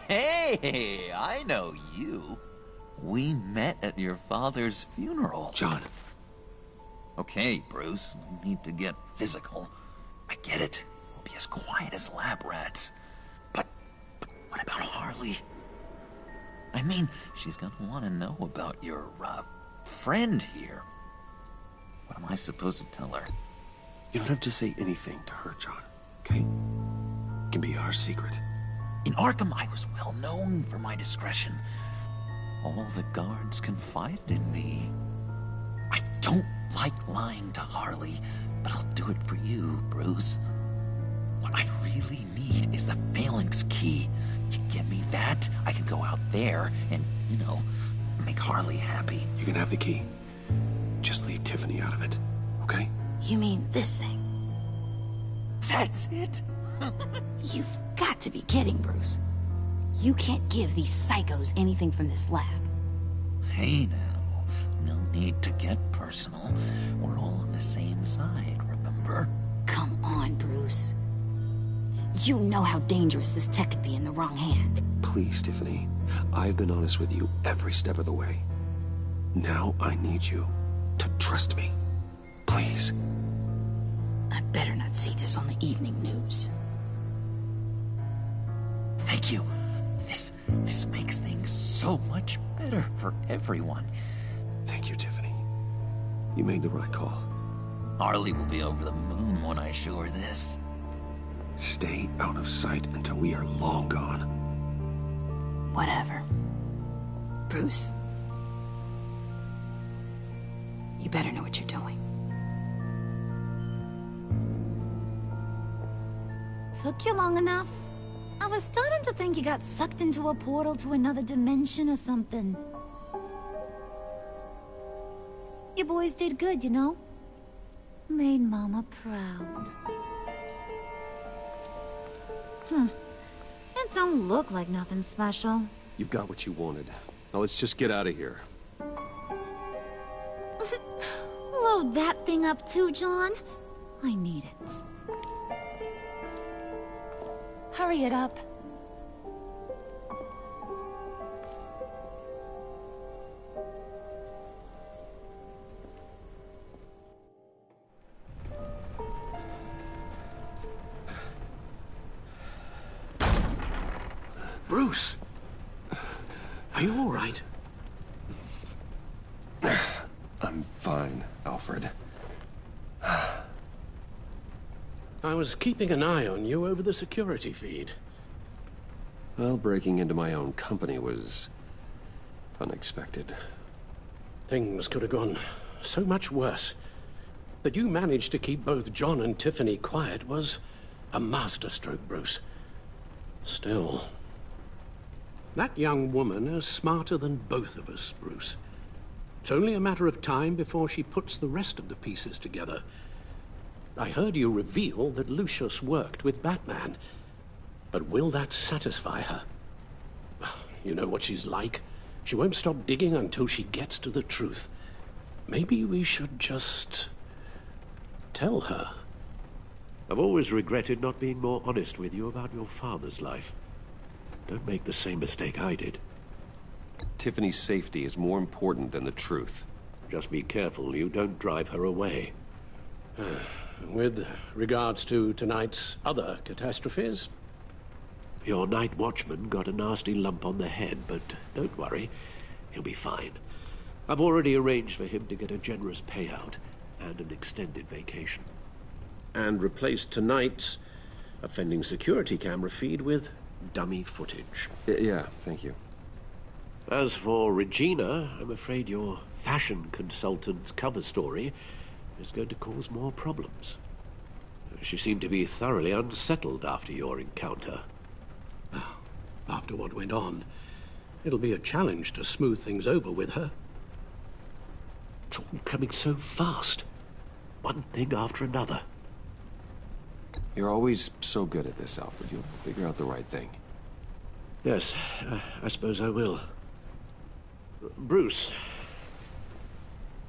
Hey, I know you. We met at your father's funeral. John. Okay, Bruce, no need to get physical. I get it. We'll be as quiet as lab rats. But what about Harley? I mean, she's gonna want to know about your, friend here. What am I supposed to tell her? You don't have to say anything to her, John, okay? It can be our secret. In Arkham, I was well known for my discretion. All the guards confided in me. I don't like lying to Harley, but I'll do it for you, Bruce. What I really need is the Phalanx key. You get me that, I can go out there and, you know, make Harley happy. You can have the key. Just leave Tiffany out of it, okay? You mean this thing? That's it? You've got to be kidding, Bruce. You can't give these psychos anything from this lab. Hey now, no need to get personal. We're all on the same side, remember? Come on, Bruce. You know how dangerous this tech could be in the wrong hands. Please, Tiffany. I've been honest with you every step of the way. Now I need you to trust me. Please. I better not see this on the evening news. Thank you. This makes things so much better for everyone. Thank you, Tiffany. You made the right call. Harley will be over the moon when I show her this. Stay out of sight until we are long gone. Whatever. Bruce. You better know what you're doing. Took you long enough? I was starting to think you got sucked into a portal to another dimension or something. You boys did good, you know? Made Mama proud. It don't look like nothing special. You've got what you wanted. Now let's just get out of here. Load that thing up too, John. I need it. Hurry it up. Bruce! Are you all right? I'm fine, Alfred. I was keeping an eye on you over the security feed. Well, breaking into my own company was unexpected. Things could have gone so much worse. That you managed to keep both John and Tiffany quiet was a masterstroke, Bruce. Still, that young woman is smarter than both of us, Bruce. It's only a matter of time before she puts the rest of the pieces together. I heard you reveal that Lucius worked with Batman. But will that satisfy her? You know what she's like. She won't stop digging until she gets to the truth. Maybe we should just tell her. I've always regretted not being more honest with you about your father's life. Don't make the same mistake I did. Tiffany's safety is more important than the truth. Just be careful you don't drive her away. With regards to tonight's other catastrophes? Your night watchman got a nasty lump on the head, but don't worry. He'll be fine. I've already arranged for him to get a generous payout and an extended vacation. And replaced tonight's offending security camera feed with dummy footage. Yeah, thank you. As for Regina, I'm afraid your fashion consultant's cover story is going to cause more problems. She seemed to be thoroughly unsettled after your encounter. After what went on, it'll be a challenge to smooth things over with her. It's all coming so fast. One thing after another. You're always so good at this, Alfred. You'll figure out the right thing. Yes, I suppose I will. Bruce.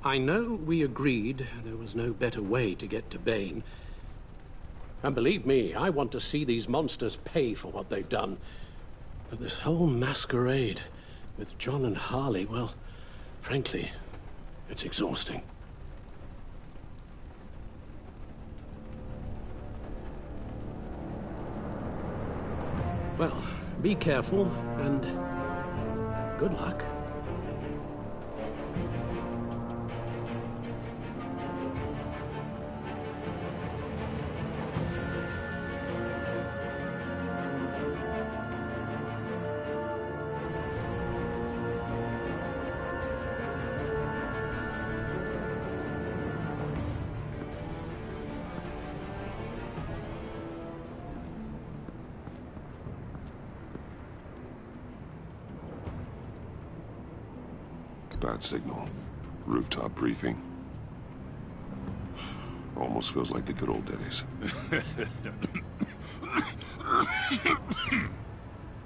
I know we agreed there was no better way to get to Bane. And believe me, I want to see these monsters pay for what they've done. But this whole masquerade with John and Harley, well, frankly, it's exhausting. Well, be careful and good luck. Bad signal. Rooftop briefing. Almost feels like the good old days.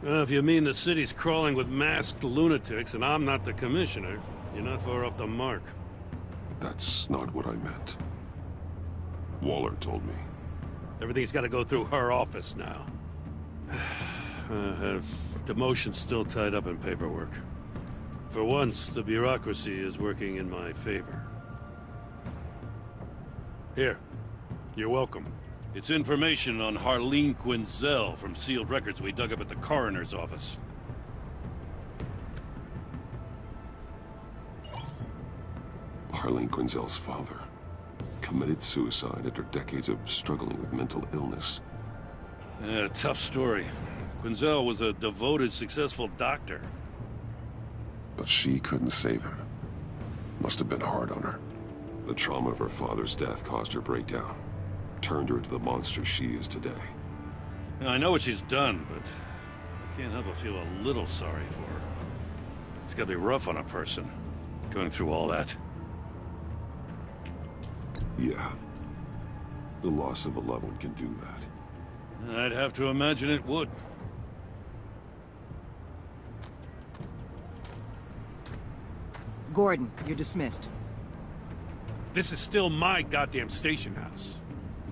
If you mean the city's crawling with masked lunatics and I'm not the commissioner, you're not far off the mark. That's not what I meant. Waller told me. Everything's gotta go through her office now. Have demotion still tied up in paperwork. For once, the bureaucracy is working in my favor. Here. You're welcome. It's information on Harleen Quinzel from sealed records we dug up at the coroner's office. Harleen Quinzel's father committed suicide after decades of struggling with mental illness. Yeah, tough story. Quinzel was a devoted, successful doctor. But she couldn't save him. Must have been hard on her. The trauma of her father's death caused her breakdown. Turned her into the monster she is today. Now, I know what she's done, but I can't help but feel a little sorry for her. It's gotta be rough on a person, going through all that. Yeah. The loss of a loved one can do that. I'd have to imagine it would. Gordon, you're dismissed. This is still my goddamn station house.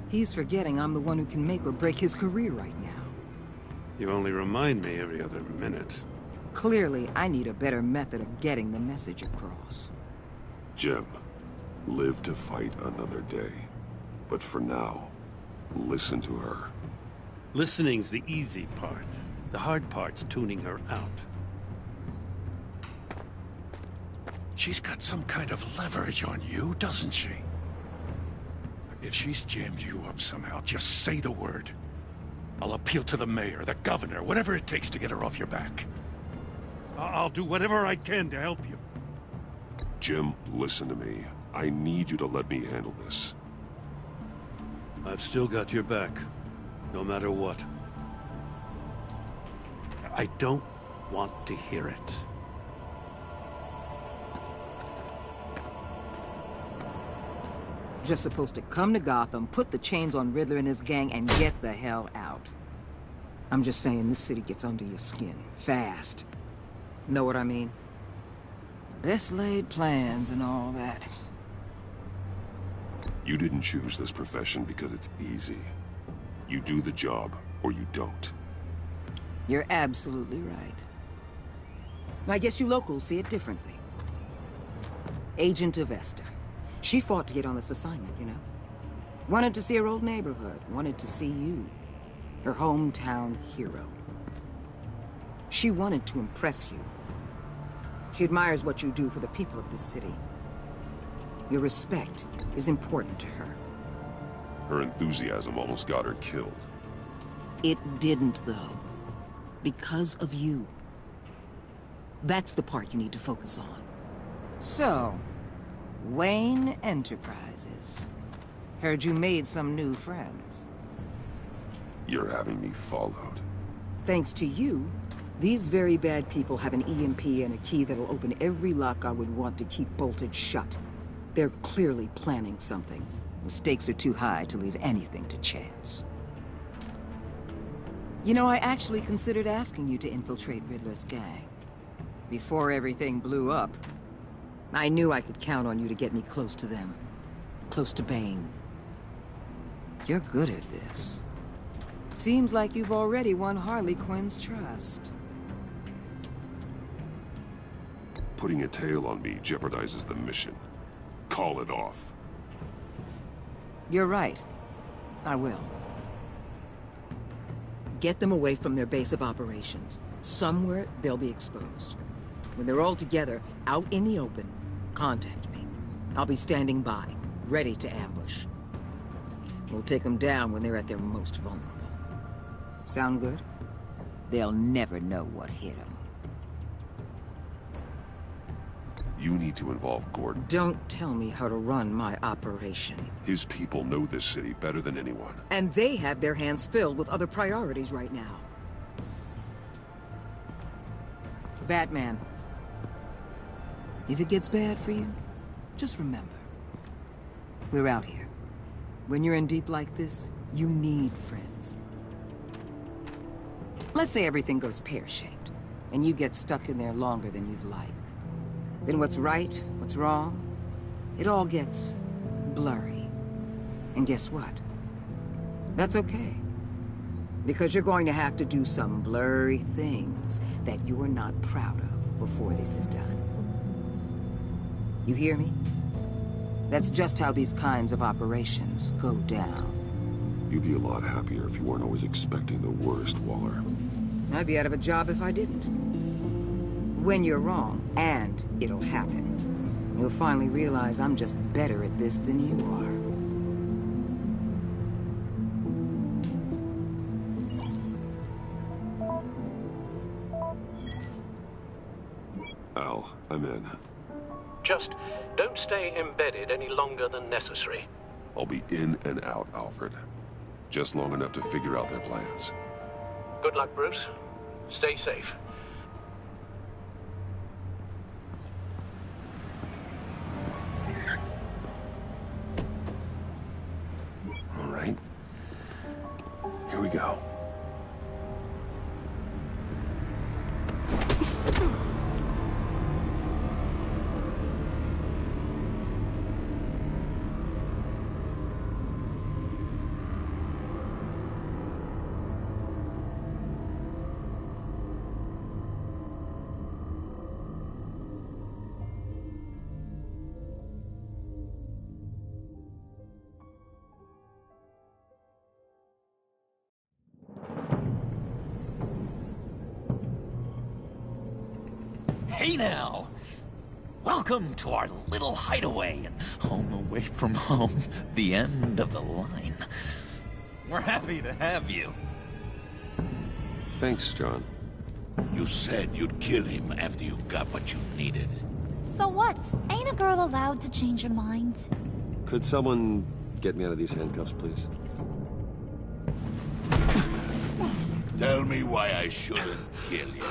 He's forgetting I'm the one who can make or break his career right now. You only remind me every other minute. Clearly, I need a better method of getting the message across. Jim, live to fight another day. But for now, listen to her. Listening's the easy part. The hard part's tuning her out. She's got some kind of leverage on you, doesn't she? If she's jammed you up somehow, just say the word. I'll appeal to the mayor, the governor, whatever it takes to get her off your back. I'll do whatever I can to help you. Jim, listen to me. I need you to let me handle this. I've still got your back, no matter what. I don't want to hear it. Just supposed to come to Gotham, put the chains on Riddler and his gang, and get the hell out. I'm just saying, this city gets under your skin. Fast. Know what I mean? Best laid plans and all that. You didn't choose this profession because it's easy. You do the job, or you don't. You're absolutely right. I guess you locals see it differently. Agent of Esther. She fought to get on this assignment, you know? Wanted to see her old neighborhood. Wanted to see you. Her hometown hero. She wanted to impress you. She admires what you do for the people of this city. Your respect is important to her. Her enthusiasm almost got her killed. It didn't, though. Because of you. That's the part you need to focus on. So, Wayne Enterprises. Heard you made some new friends. You're having me followed. Thanks to you, these very bad people have an EMP and a key that'll open every lock I would want to keep bolted shut. They're clearly planning something. The stakes are too high to leave anything to chance. You know, I actually considered asking you to infiltrate Riddler's gang. Before everything blew up, I knew I could count on you to get me close to them. Close to Bane. You're good at this. Seems like you've already won Harley Quinn's trust. Putting a tail on me jeopardizes the mission. Call it off. You're right. I will. Get them away from their base of operations. Somewhere they'll be exposed. When they're all together, out in the open, contact me. I'll be standing by, ready to ambush. We'll take them down when they're at their most vulnerable. Sound good? They'll never know what hit them. You need to involve Gordon. Don't tell me how to run my operation. His people know this city better than anyone. And they have their hands filled with other priorities right now. Batman. If it gets bad for you, just remember. We're out here. When you're in deep like this, you need friends. Let's say everything goes pear-shaped, and you get stuck in there longer than you'd like. Then what's right, what's wrong, it all gets blurry. And guess what? That's okay. Because you're going to have to do some blurry things that you're not proud of before this is done. You hear me? That's just how these kinds of operations go down. You'd be a lot happier if you weren't always expecting the worst, Waller. I'd be out of a job if I didn't. When you're wrong, and it'll happen, you'll finally realize I'm just better at this than you are. Al, I'm in. Just don't stay embedded any longer than necessary. I'll be in and out, Alfred. Just long enough to figure out their plans. Good luck, Bruce. Stay safe. All right. Here we go. Hey now! Welcome to our little hideaway and home away from home, the end of the line. We're happy to have you. Thanks, John. You said you'd kill him after you got what you needed. So what? Ain't a girl allowed to change her mind? Could someone get me out of these handcuffs, please? Tell me why I shouldn't kill you.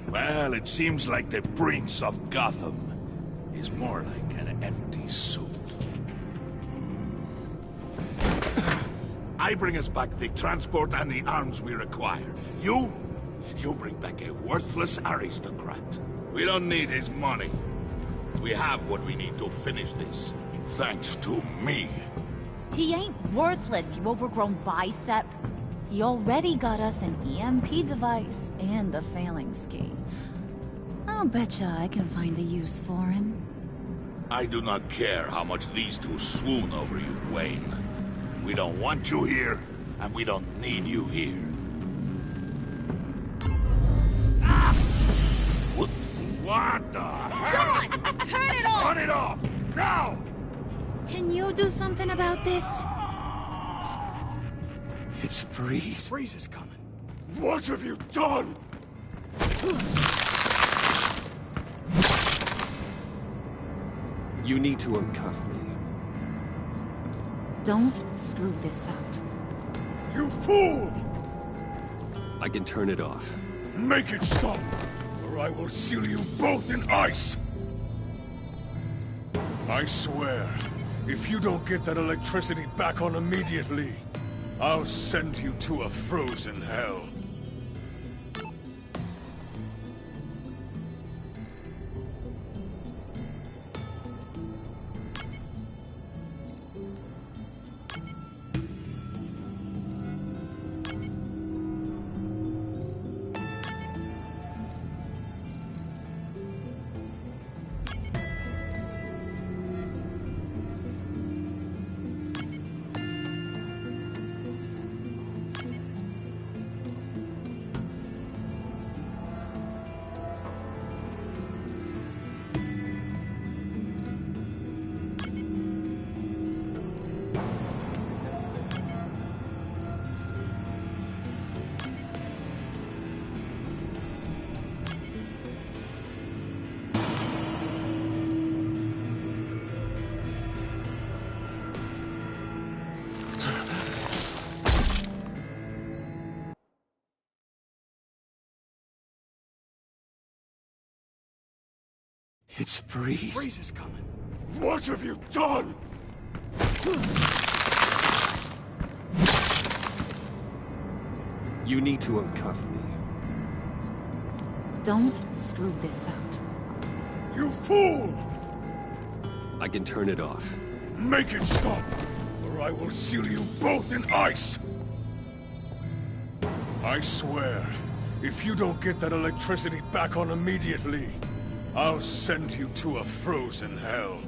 Well, it seems like the Prince of Gotham is more like an empty suit. I bring us back the transport and the arms we require. You bring back a worthless aristocrat. We don't need his money. We have what we need to finish this, thanks to me. He ain't worthless, you overgrown bicep. He already got us an EMP device and the phalanx key. I'll betcha I can find a use for him. I do not care how much these two swoon over you, Wayne. We don't want you here, and we don't need you here. Ah! Whoopsie. What the hell? John! Turn it off! Turn it off! Now! Can you do something about this? It's Freeze. Freeze is coming. What have you done? You need to uncuff me. Don't screw this up. You fool! I can turn it off. Make it stop, or I will seal you both in ice! I swear, if you don't get that electricity back on immediately, I'll send you to a frozen hell. It's Freeze. Freeze is coming. What have you done? You need to uncuff me. Don't screw this up. You fool! I can turn it off. Make it stop, or I will seal you both in ice! I swear, if you don't get that electricity back on immediately, I'll send you to a frozen hell.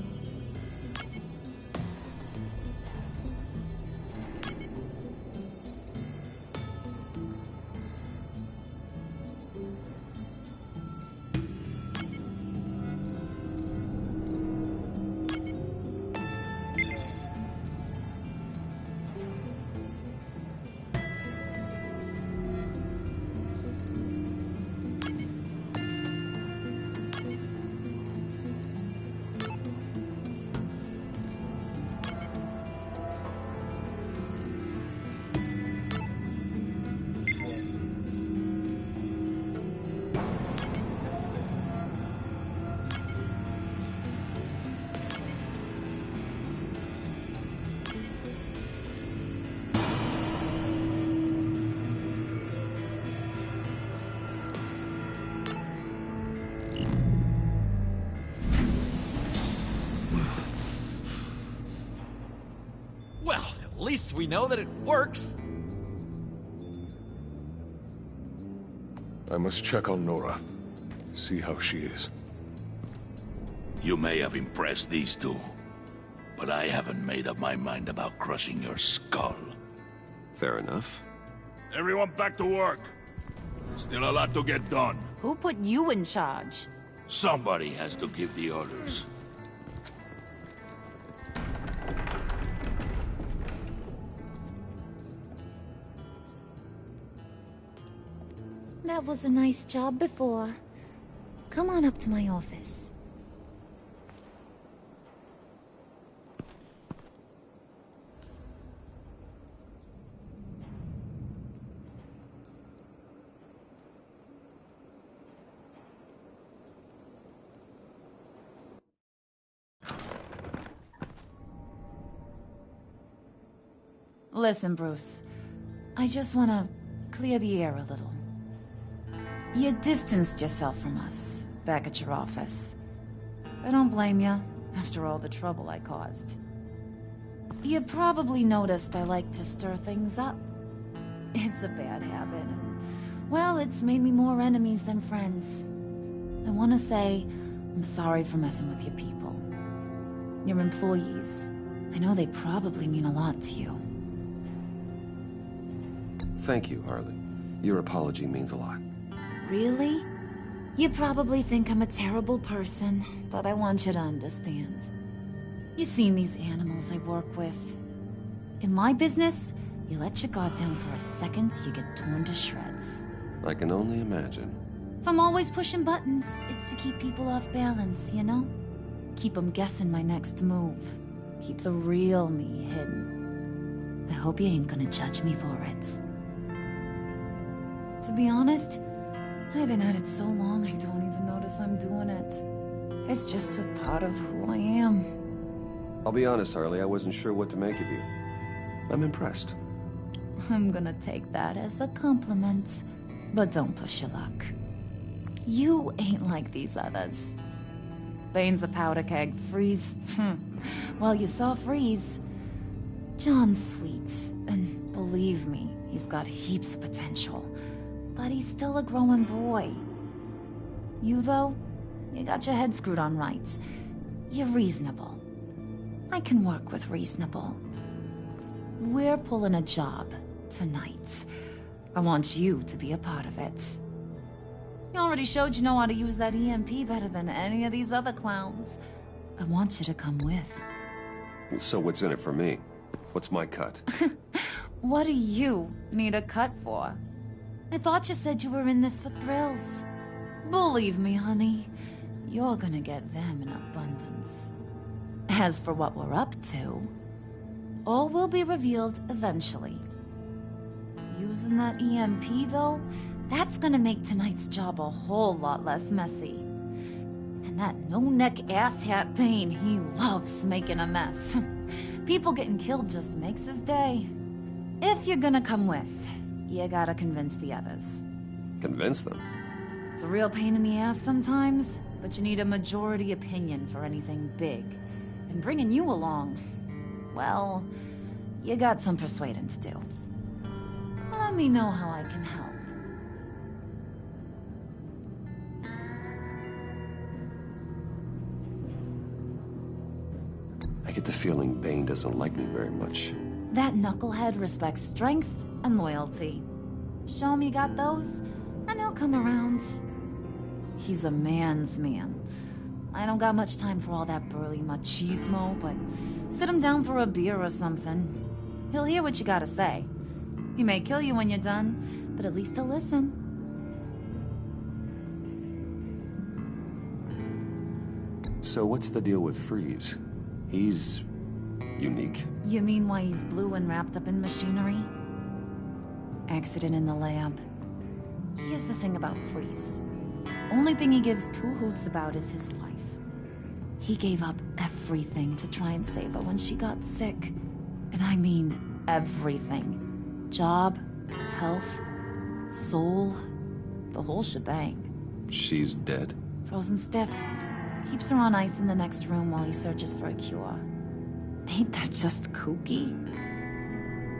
At least we know that it works. I must check on Nora. See how she is. You may have impressed these two, but I haven't made up my mind about crushing your skull. Fair enough. Everyone back to work. There's still a lot to get done. Who put you in charge? Somebody has to give the orders. That was a nice job before. Come on up to my office. Listen, Bruce. I just want to clear the air a little. You distanced yourself from us, back at your office. I don't blame you, after all the trouble I caused. You probably noticed I like to stir things up. It's a bad habit. Well, it's made me more enemies than friends. I want to say I'm sorry for messing with your people. Your employees. I know they probably mean a lot to you. Thank you, Harley. Your apology means a lot. Really? You probably think I'm a terrible person, but I want you to understand. You've seen these animals I work with. In my business, you let your guard down for a second, you get torn to shreds. I can only imagine. If I'm always pushing buttons, it's to keep people off balance, you know? Keep them guessing my next move. Keep the real me hidden. I hope you ain't gonna judge me for it. To be honest, I've been at it so long I don't even notice I'm doing it. It's just a part of who I am. I'll be honest, Harley, I wasn't sure what to make of you. I'm impressed. I'm gonna take that as a compliment. But don't push your luck. You ain't like these others. Bane's a powder keg. Freeze. Well, you saw Freeze. John's sweet, and believe me, he's got heaps of potential. But he's still a growing boy. You, though, you got your head screwed on right. You're reasonable. I can work with reasonable. We're pulling a job tonight. I want you to be a part of it. You already showed you know how to use that EMP better than any of these other clowns. I want you to come with. So what's in it for me? What's my cut? What do you need a cut for? I thought you said you were in this for thrills. Believe me, honey, you're gonna get them in abundance. As for what we're up to, all will be revealed eventually. Using that EMP, though, that's gonna make tonight's job a whole lot less messy. And that no-neck asshat Bane, he loves making a mess. People getting killed just makes his day. If you're gonna come with, you gotta convince the others. Convince them? It's a real pain in the ass sometimes, but you need a majority opinion for anything big. And bringing you along, well, you got some persuading to do. Let me know how I can help. I get the feeling Bane doesn't like me very much. That knucklehead respects strength and loyalty. Show him you got those, and he'll come around. He's a man's man. I don't got much time for all that burly machismo, but sit him down for a beer or something. He'll hear what you gotta say. He may kill you when you're done, but at least he'll listen. So what's the deal with Freeze? He's unique. You mean why he's blue and wrapped up in machinery? Accident in the lab. Here's the thing about Freeze. Only thing he gives two hoots about is his wife. He gave up everything to try and save her when she got sick. And I mean everything. Job, health, soul, the whole shebang. She's dead? Frozen stiff. Keeps her on ice in the next room while he searches for a cure. Ain't that just kooky?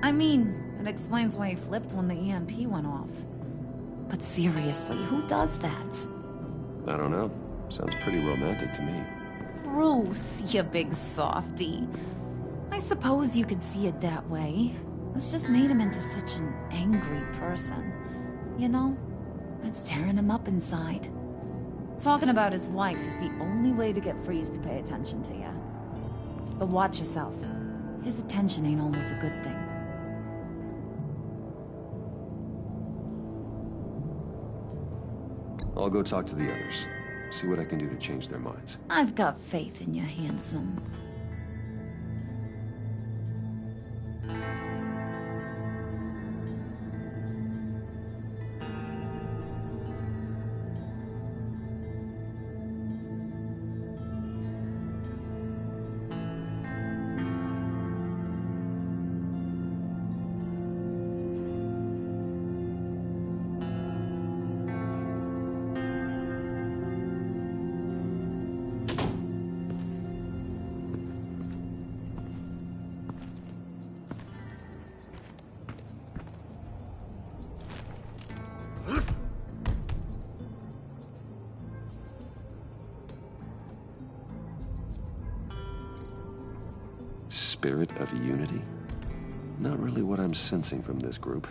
I mean, it explains why he flipped when the EMP went off. But seriously, who does that? I don't know. Sounds pretty romantic to me. Bruce, you big softy. I suppose you could see it that way. It's just made him into such an angry person. You know, it's tearing him up inside. Talking about his wife is the only way to get Freeze to pay attention to you. But watch yourself. His attention ain't always a good thing. I'll go talk to the others. See what I can do to change their minds. I've got faith in you, handsome. Spirit of unity? Not really what I'm sensing from this group.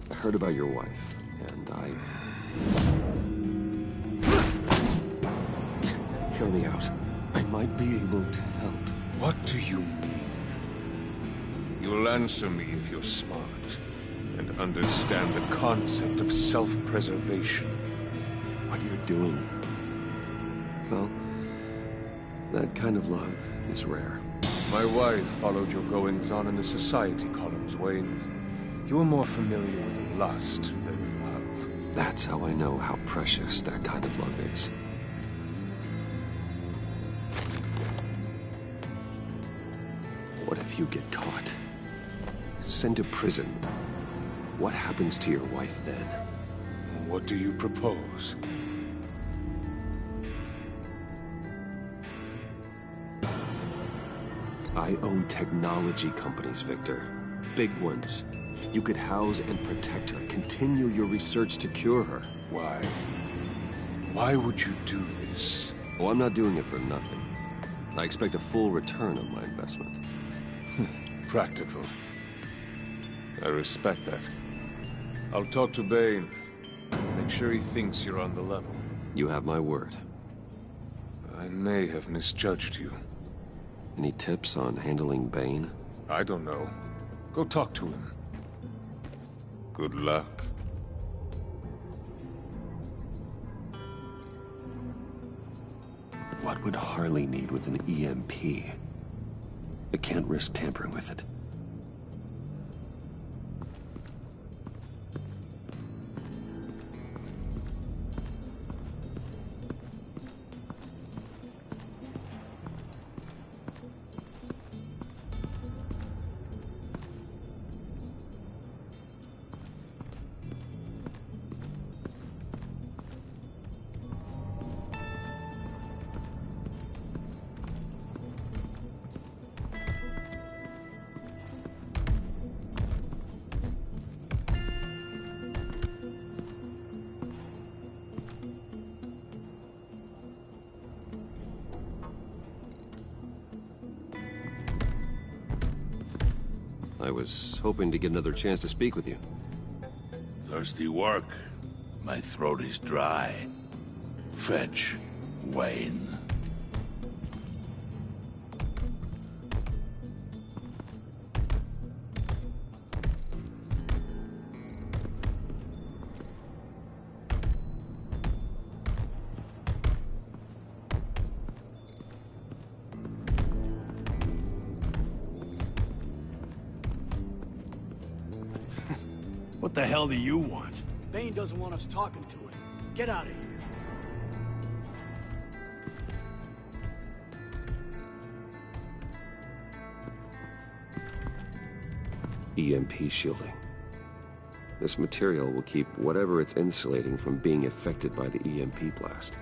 I heard about your wife, and Hear me out. I might be able to help. What do you mean? You'll answer me if you're smart, and understand the concept of self-preservation. What you're doing. Well, that kind of love is rare. My wife followed your goings-on in the society columns, Wayne. You are more familiar with lust than love. That's how I know how precious that kind of love is. What if you get caught? Sent to prison? What happens to your wife then? What do you propose? I own technology companies, Victor. Big ones. You could house and protect her, continue your research to cure her. Why? Why would you do this? Oh, I'm not doing it for nothing. I expect a full return on my investment. Practical. I respect that. I'll talk to Bane. Make sure he thinks you're on the level. You have my word. I may have misjudged you. Any tips on handling Bane? I don't know. Go talk to him. Good luck. What would Harley need with an EMP? I can't risk tampering with it. I was hoping to get another chance to speak with you. Thirsty work. My throat is dry. Fetch Wayne. What the hell do you want? Bane doesn't want us talking to him. Get out of here. EMP shielding. This material will keep whatever it's insulating from being affected by the EMP blast.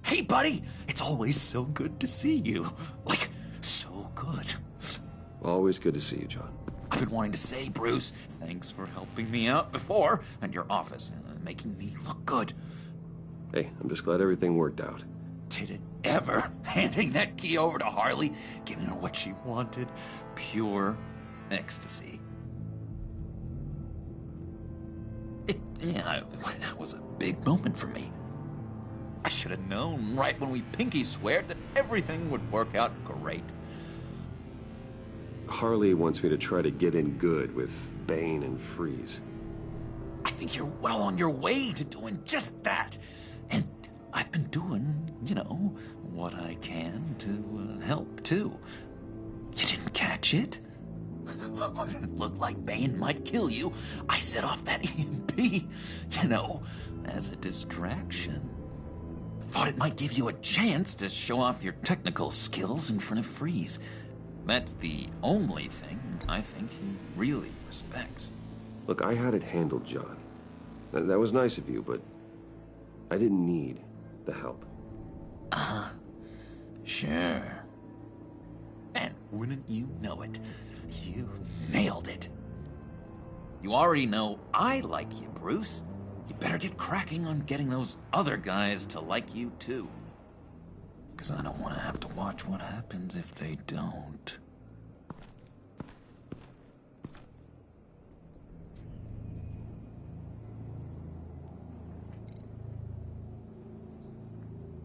Hey, buddy! It's always so good to see you. Like, so good. Always good to see you, John. I've been wanting to say, Bruce, thanks for helping me out before at your office, making me look good. Hey, I'm just glad everything worked out. Did it ever? Handing that key over to Harley, giving her what she wanted. Pure ecstasy. It was a big moment for me. I should have known right when we pinky sweared that everything would work out great. Harley wants me to try to get in good with Bane and Freeze. I think you're well on your way to doing just that. And I've been doing, you know, what I can to help, too. You didn't catch it? It looked like Bane might kill you. I set off that EMP, you know, as a distraction. Thought it might give you a chance to show off your technical skills in front of Freeze. That's the only thing I think he really respects. Look, I had it handled, John. That was nice of you, but I didn't need the help. Sure. And wouldn't you know it, you nailed it. You already know I like you, Bruce. You better get cracking on getting those other guys to like you, too. Because I don't want to have to watch what happens if they don't.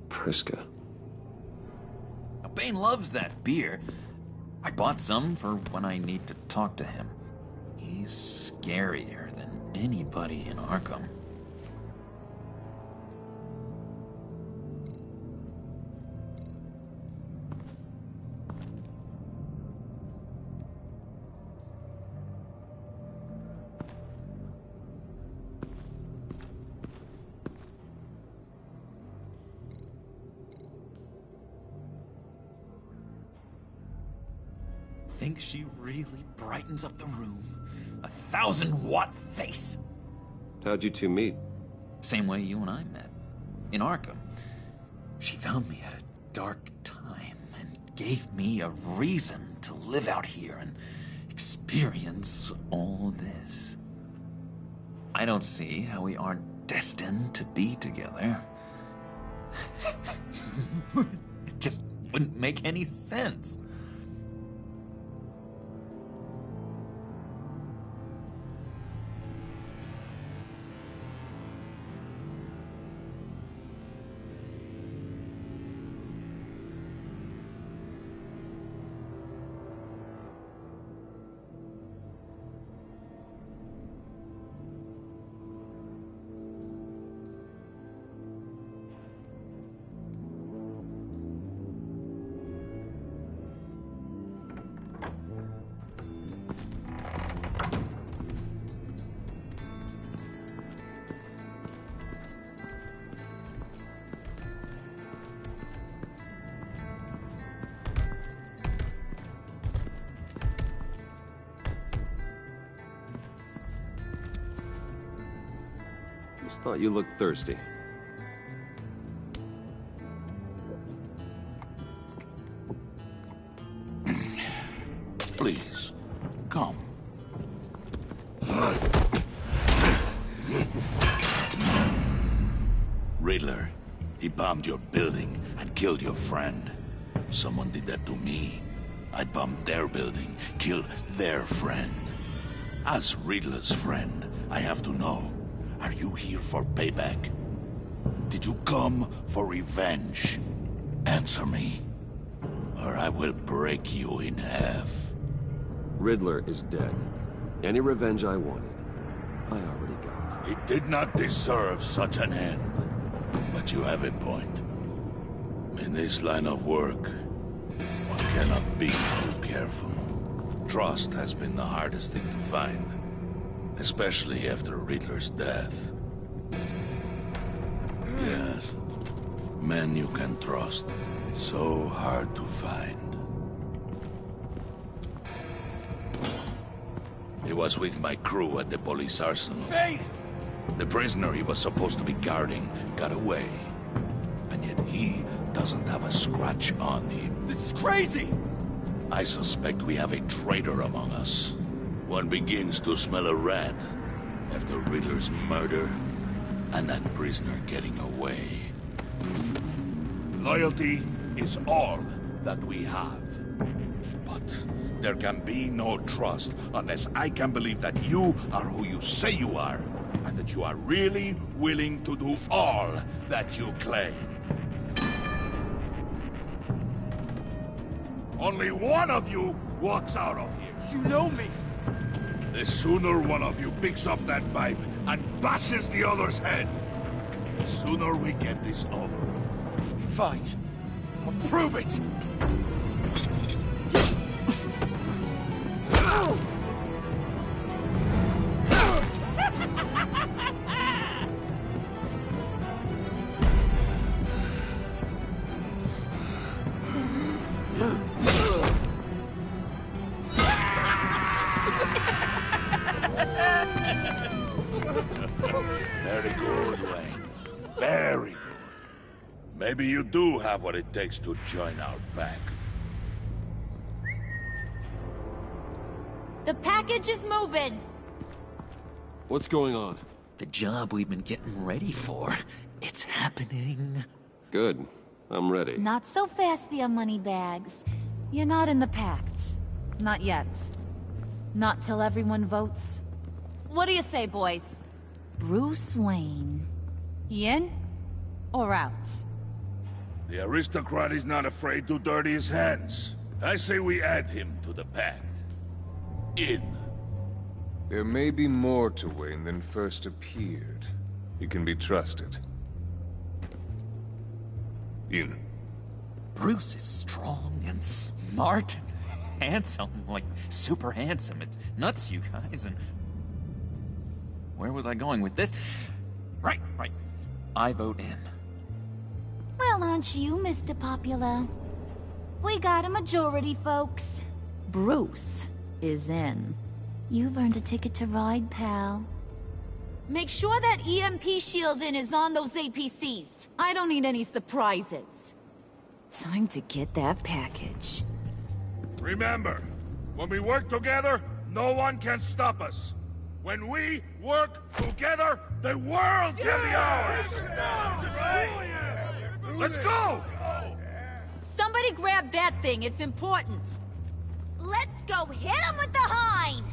Priska. Now, Bane loves that beer. I bought some for when I need to talk to him. He's scarier than anybody in Arkham. Think she really brightens up the room? 1,000-watt face! How'd you two meet? Same way you and I met. In Arkham. She found me at a dark time and gave me a reason to live out here and experience all this. I don't see how we aren't destined to be together. It just wouldn't make any sense. Just thought you looked thirsty. Please, come. Riddler, he bombed your building and killed your friend. Someone did that to me. I'd bomb their building, kill their friend. As Riddler's friend, I have to know, are you here for payback? Did you come for revenge? Answer me, or I will break you in half. Riddler is dead. Any revenge I wanted, I already got. He did not deserve such an end. But you have a point. In this line of work, one cannot be too careful. Trust has been the hardest thing to find, especially after Riddler's death. Yes, men you can trust, so hard to find. He was with my crew at the police arsenal. Bane! The prisoner he was supposed to be guarding got away. And yet he doesn't have a scratch on him. This is crazy! I suspect we have a traitor among us. One begins to smell a rat after Riddler's murder and that prisoner getting away. Loyalty is all that we have. But there can be no trust unless I can believe that you are who you say you are, and that you are really willing to do all that you claim. Only one of you walks out of here. You know me! The sooner one of you picks up that pipe and bashes the other's head, the sooner we get this over with. Fine. I'll prove it! Very good, Wayne. Very good. Maybe you do have what it takes to join our pact. The package is moving. What's going on? The job we've been getting ready for. It's happening. Good. I'm ready. Not so fast, the Moneybags. You're not in the pact. Not yet. Not till everyone votes. What do you say, boys? Bruce Wayne. In or out? The aristocrat is not afraid to dirty his hands. I say we add him to the pact. In. There may be more to Wayne than first appeared. He can be trusted. In. Bruce is strong and smart and handsome, like super handsome. It's nuts, you guys, and... Where was I going with this? Right. I vote in. Well, aren't you, Mr. Popular? We got a majority, folks. Bruce is in. You've earned a ticket to ride, pal. Make sure that EMP shielding is on those APCs. I don't need any surprises. Time to get that package. Remember, when we work together, no one can stop us. When we work together, the world can be ours! Let's go! Somebody grab that thing, it's important. Let's go hit him with the hind!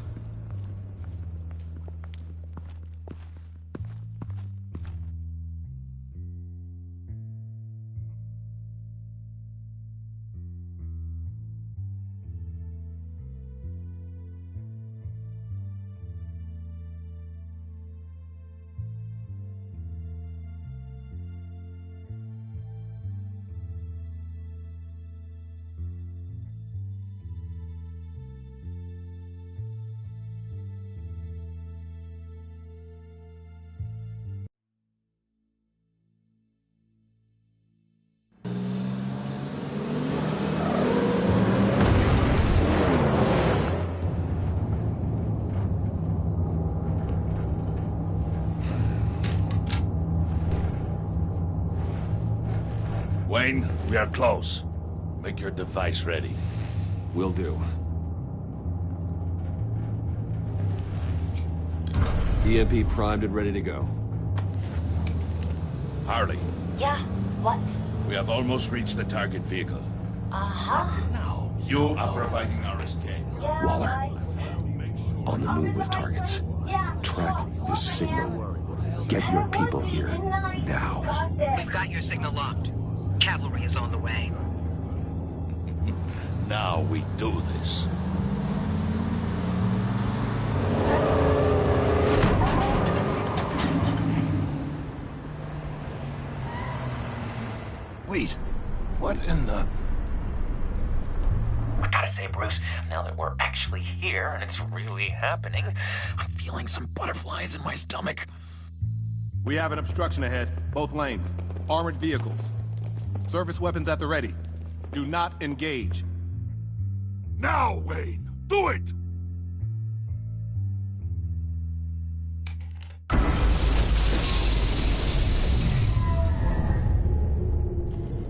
Wayne, we are close. Make your device ready. Will do. EMP primed and ready to go. Harley, Yeah, what? we have almost reached the target vehicle. Uh-huh. Now, you are providing our escape. Yeah, Waller. right. On the move with targets. Track this signal. Get your people here. Now. We've got your signal locked. Cavalry is on the way. Now we do this. Wait, what in the... I gotta say, Bruce, now that we're actually here and it's really happening, I'm feeling some butterflies in my stomach. We have an obstruction ahead, both lanes. Armored vehicles. Service weapons at the ready. Do not engage. Now, Wayne! Do it!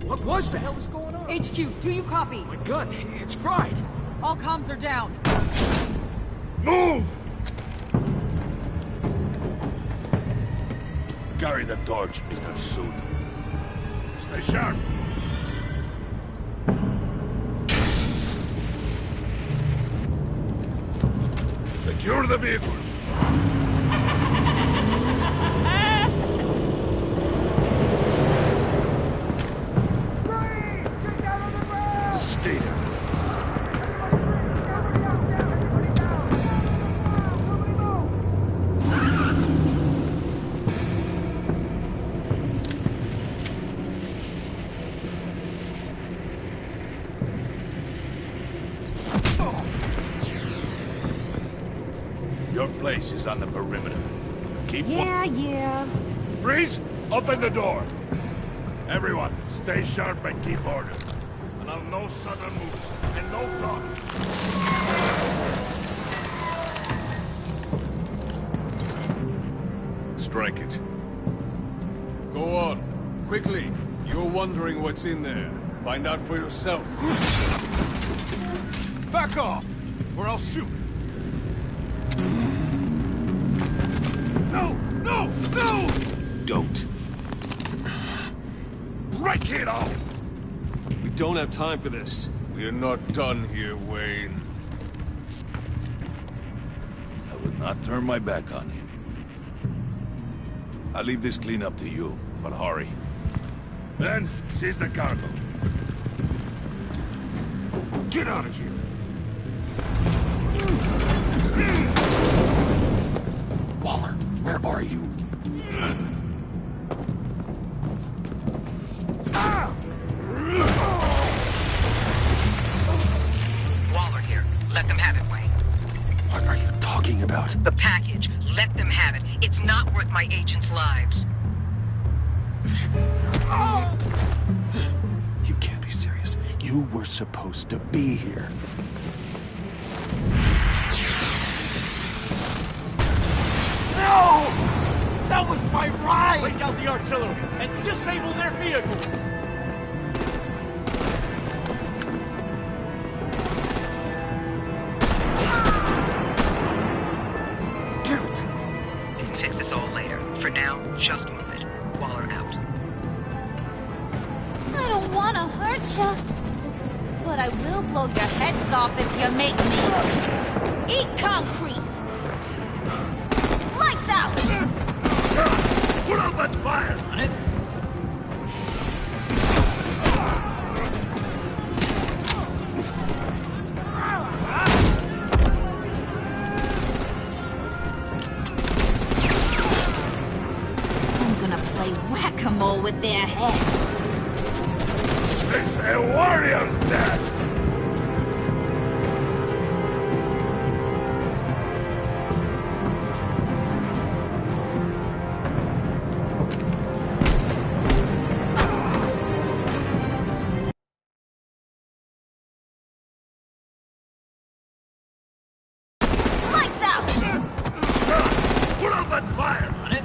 What the hell is going on? HQ, do you copy? My gun, it's fried. All comms are down. Move! Carry the torch, Mr. Suit. Stay sharp. Secure the vehicle. Stay down. Your place is on the perimeter. You keep Yeah. Freeze! Open the door! Everyone, stay sharp and keep order. Allow no sudden moves and no talk. Strike it. Go on. Quickly. You're wondering what's in there. Find out for yourself. Back off, or I'll shoot. No! No! No! Don't. Break it off! We don't have time for this. We're not done here, Wayne. I would not turn my back on him. I'll leave this clean up to you, but hurry. Then, seize the cargo. Get out of here! Waller, where are you? Waller here. Let them have it, Wayne. What are you talking about? The package. Let them have it. It's not worth my agents' lives. You can't be serious. You were supposed to be here. No! That was my ride! Break out the artillery and disable their vehicles! Damn it! We can fix this all later. For now, just move it. Waller out. I don't want to hurt you, but I will blow your heads off if you make me. Eat concrete! Lights out! Put out that fire! On it. I'm gonna play whack-a-mole with their heads. It's a warrior's death! Lights out! Put out that fire! On it.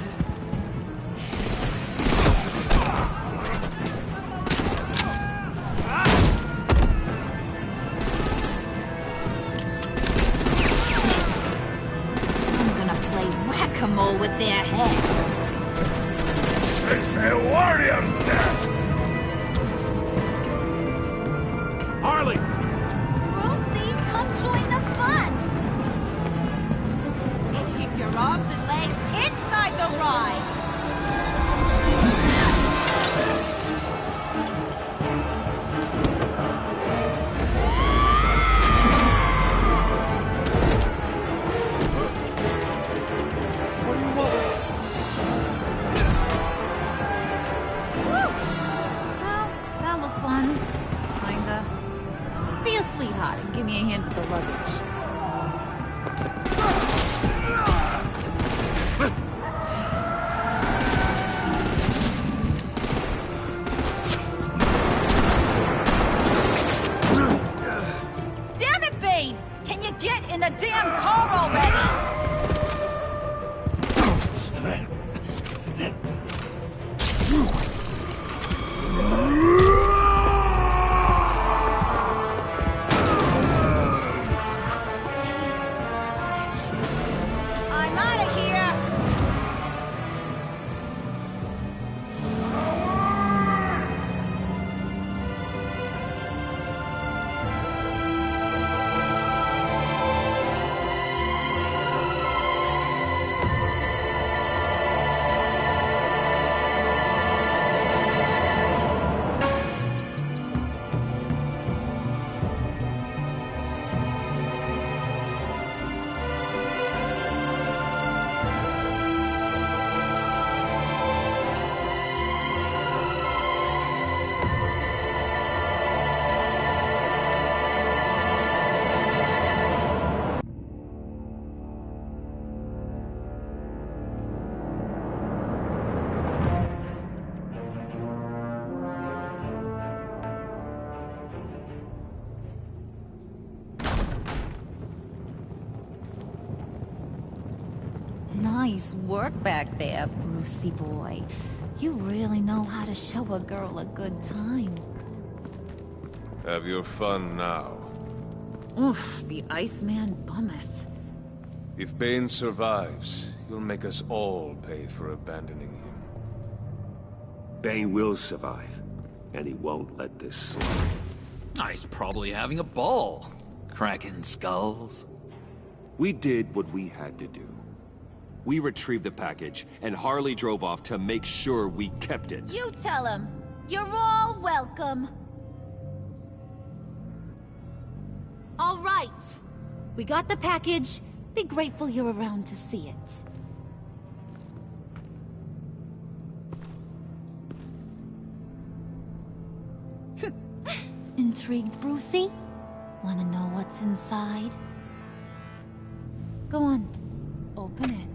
I'm gonna play whack-a-mole with their heads. It's a warrior's death! Harley! Brucey, come join the fun! Keep your arms and legs inside the ride! What do you want with us? Well, that was fun. Kinda. Be a sweetheart and give me a hand with the luggage. Damn it, Bane! Can you get in the damn car already? I'm out of here! Nice work back there, Brucey boy. You really know how to show a girl a good time. Have your fun now. Oof, the Iceman bummeth. If Bane survives, you'll make us all pay for abandoning him. Bane will survive, and he won't let this slide. He's probably having a ball. Cracking skulls. We did what we had to do. We retrieved the package, and Harley drove off to make sure we kept it. You tell him. You're all welcome. All right. We got the package. Be grateful you're around to see it. Intrigued, Brucey? Wanna know what's inside? Go on, open it.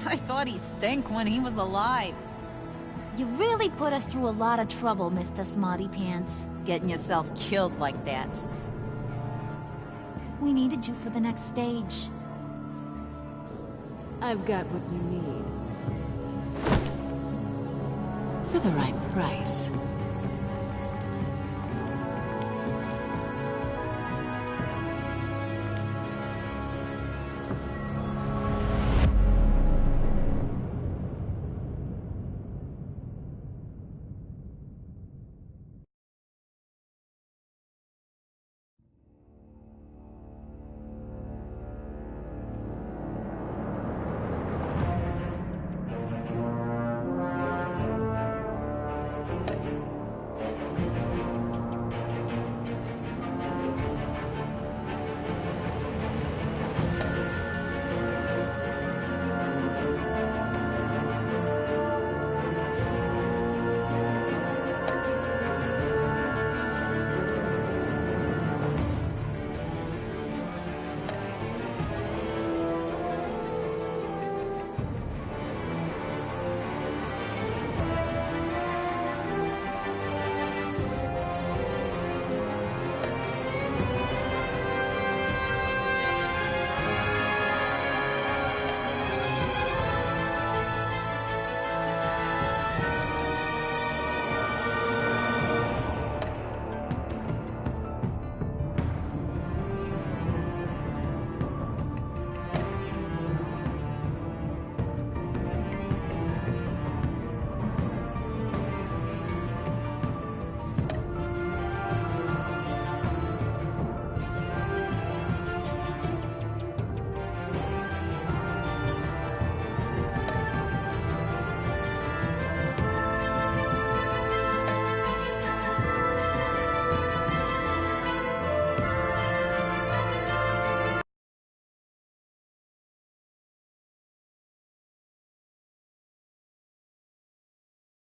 I thought he stank when he was alive. You really put us through a lot of trouble, Mr. Smarty Pants. Getting yourself killed like that. We needed you for the next stage. I've got what you need. For the right price.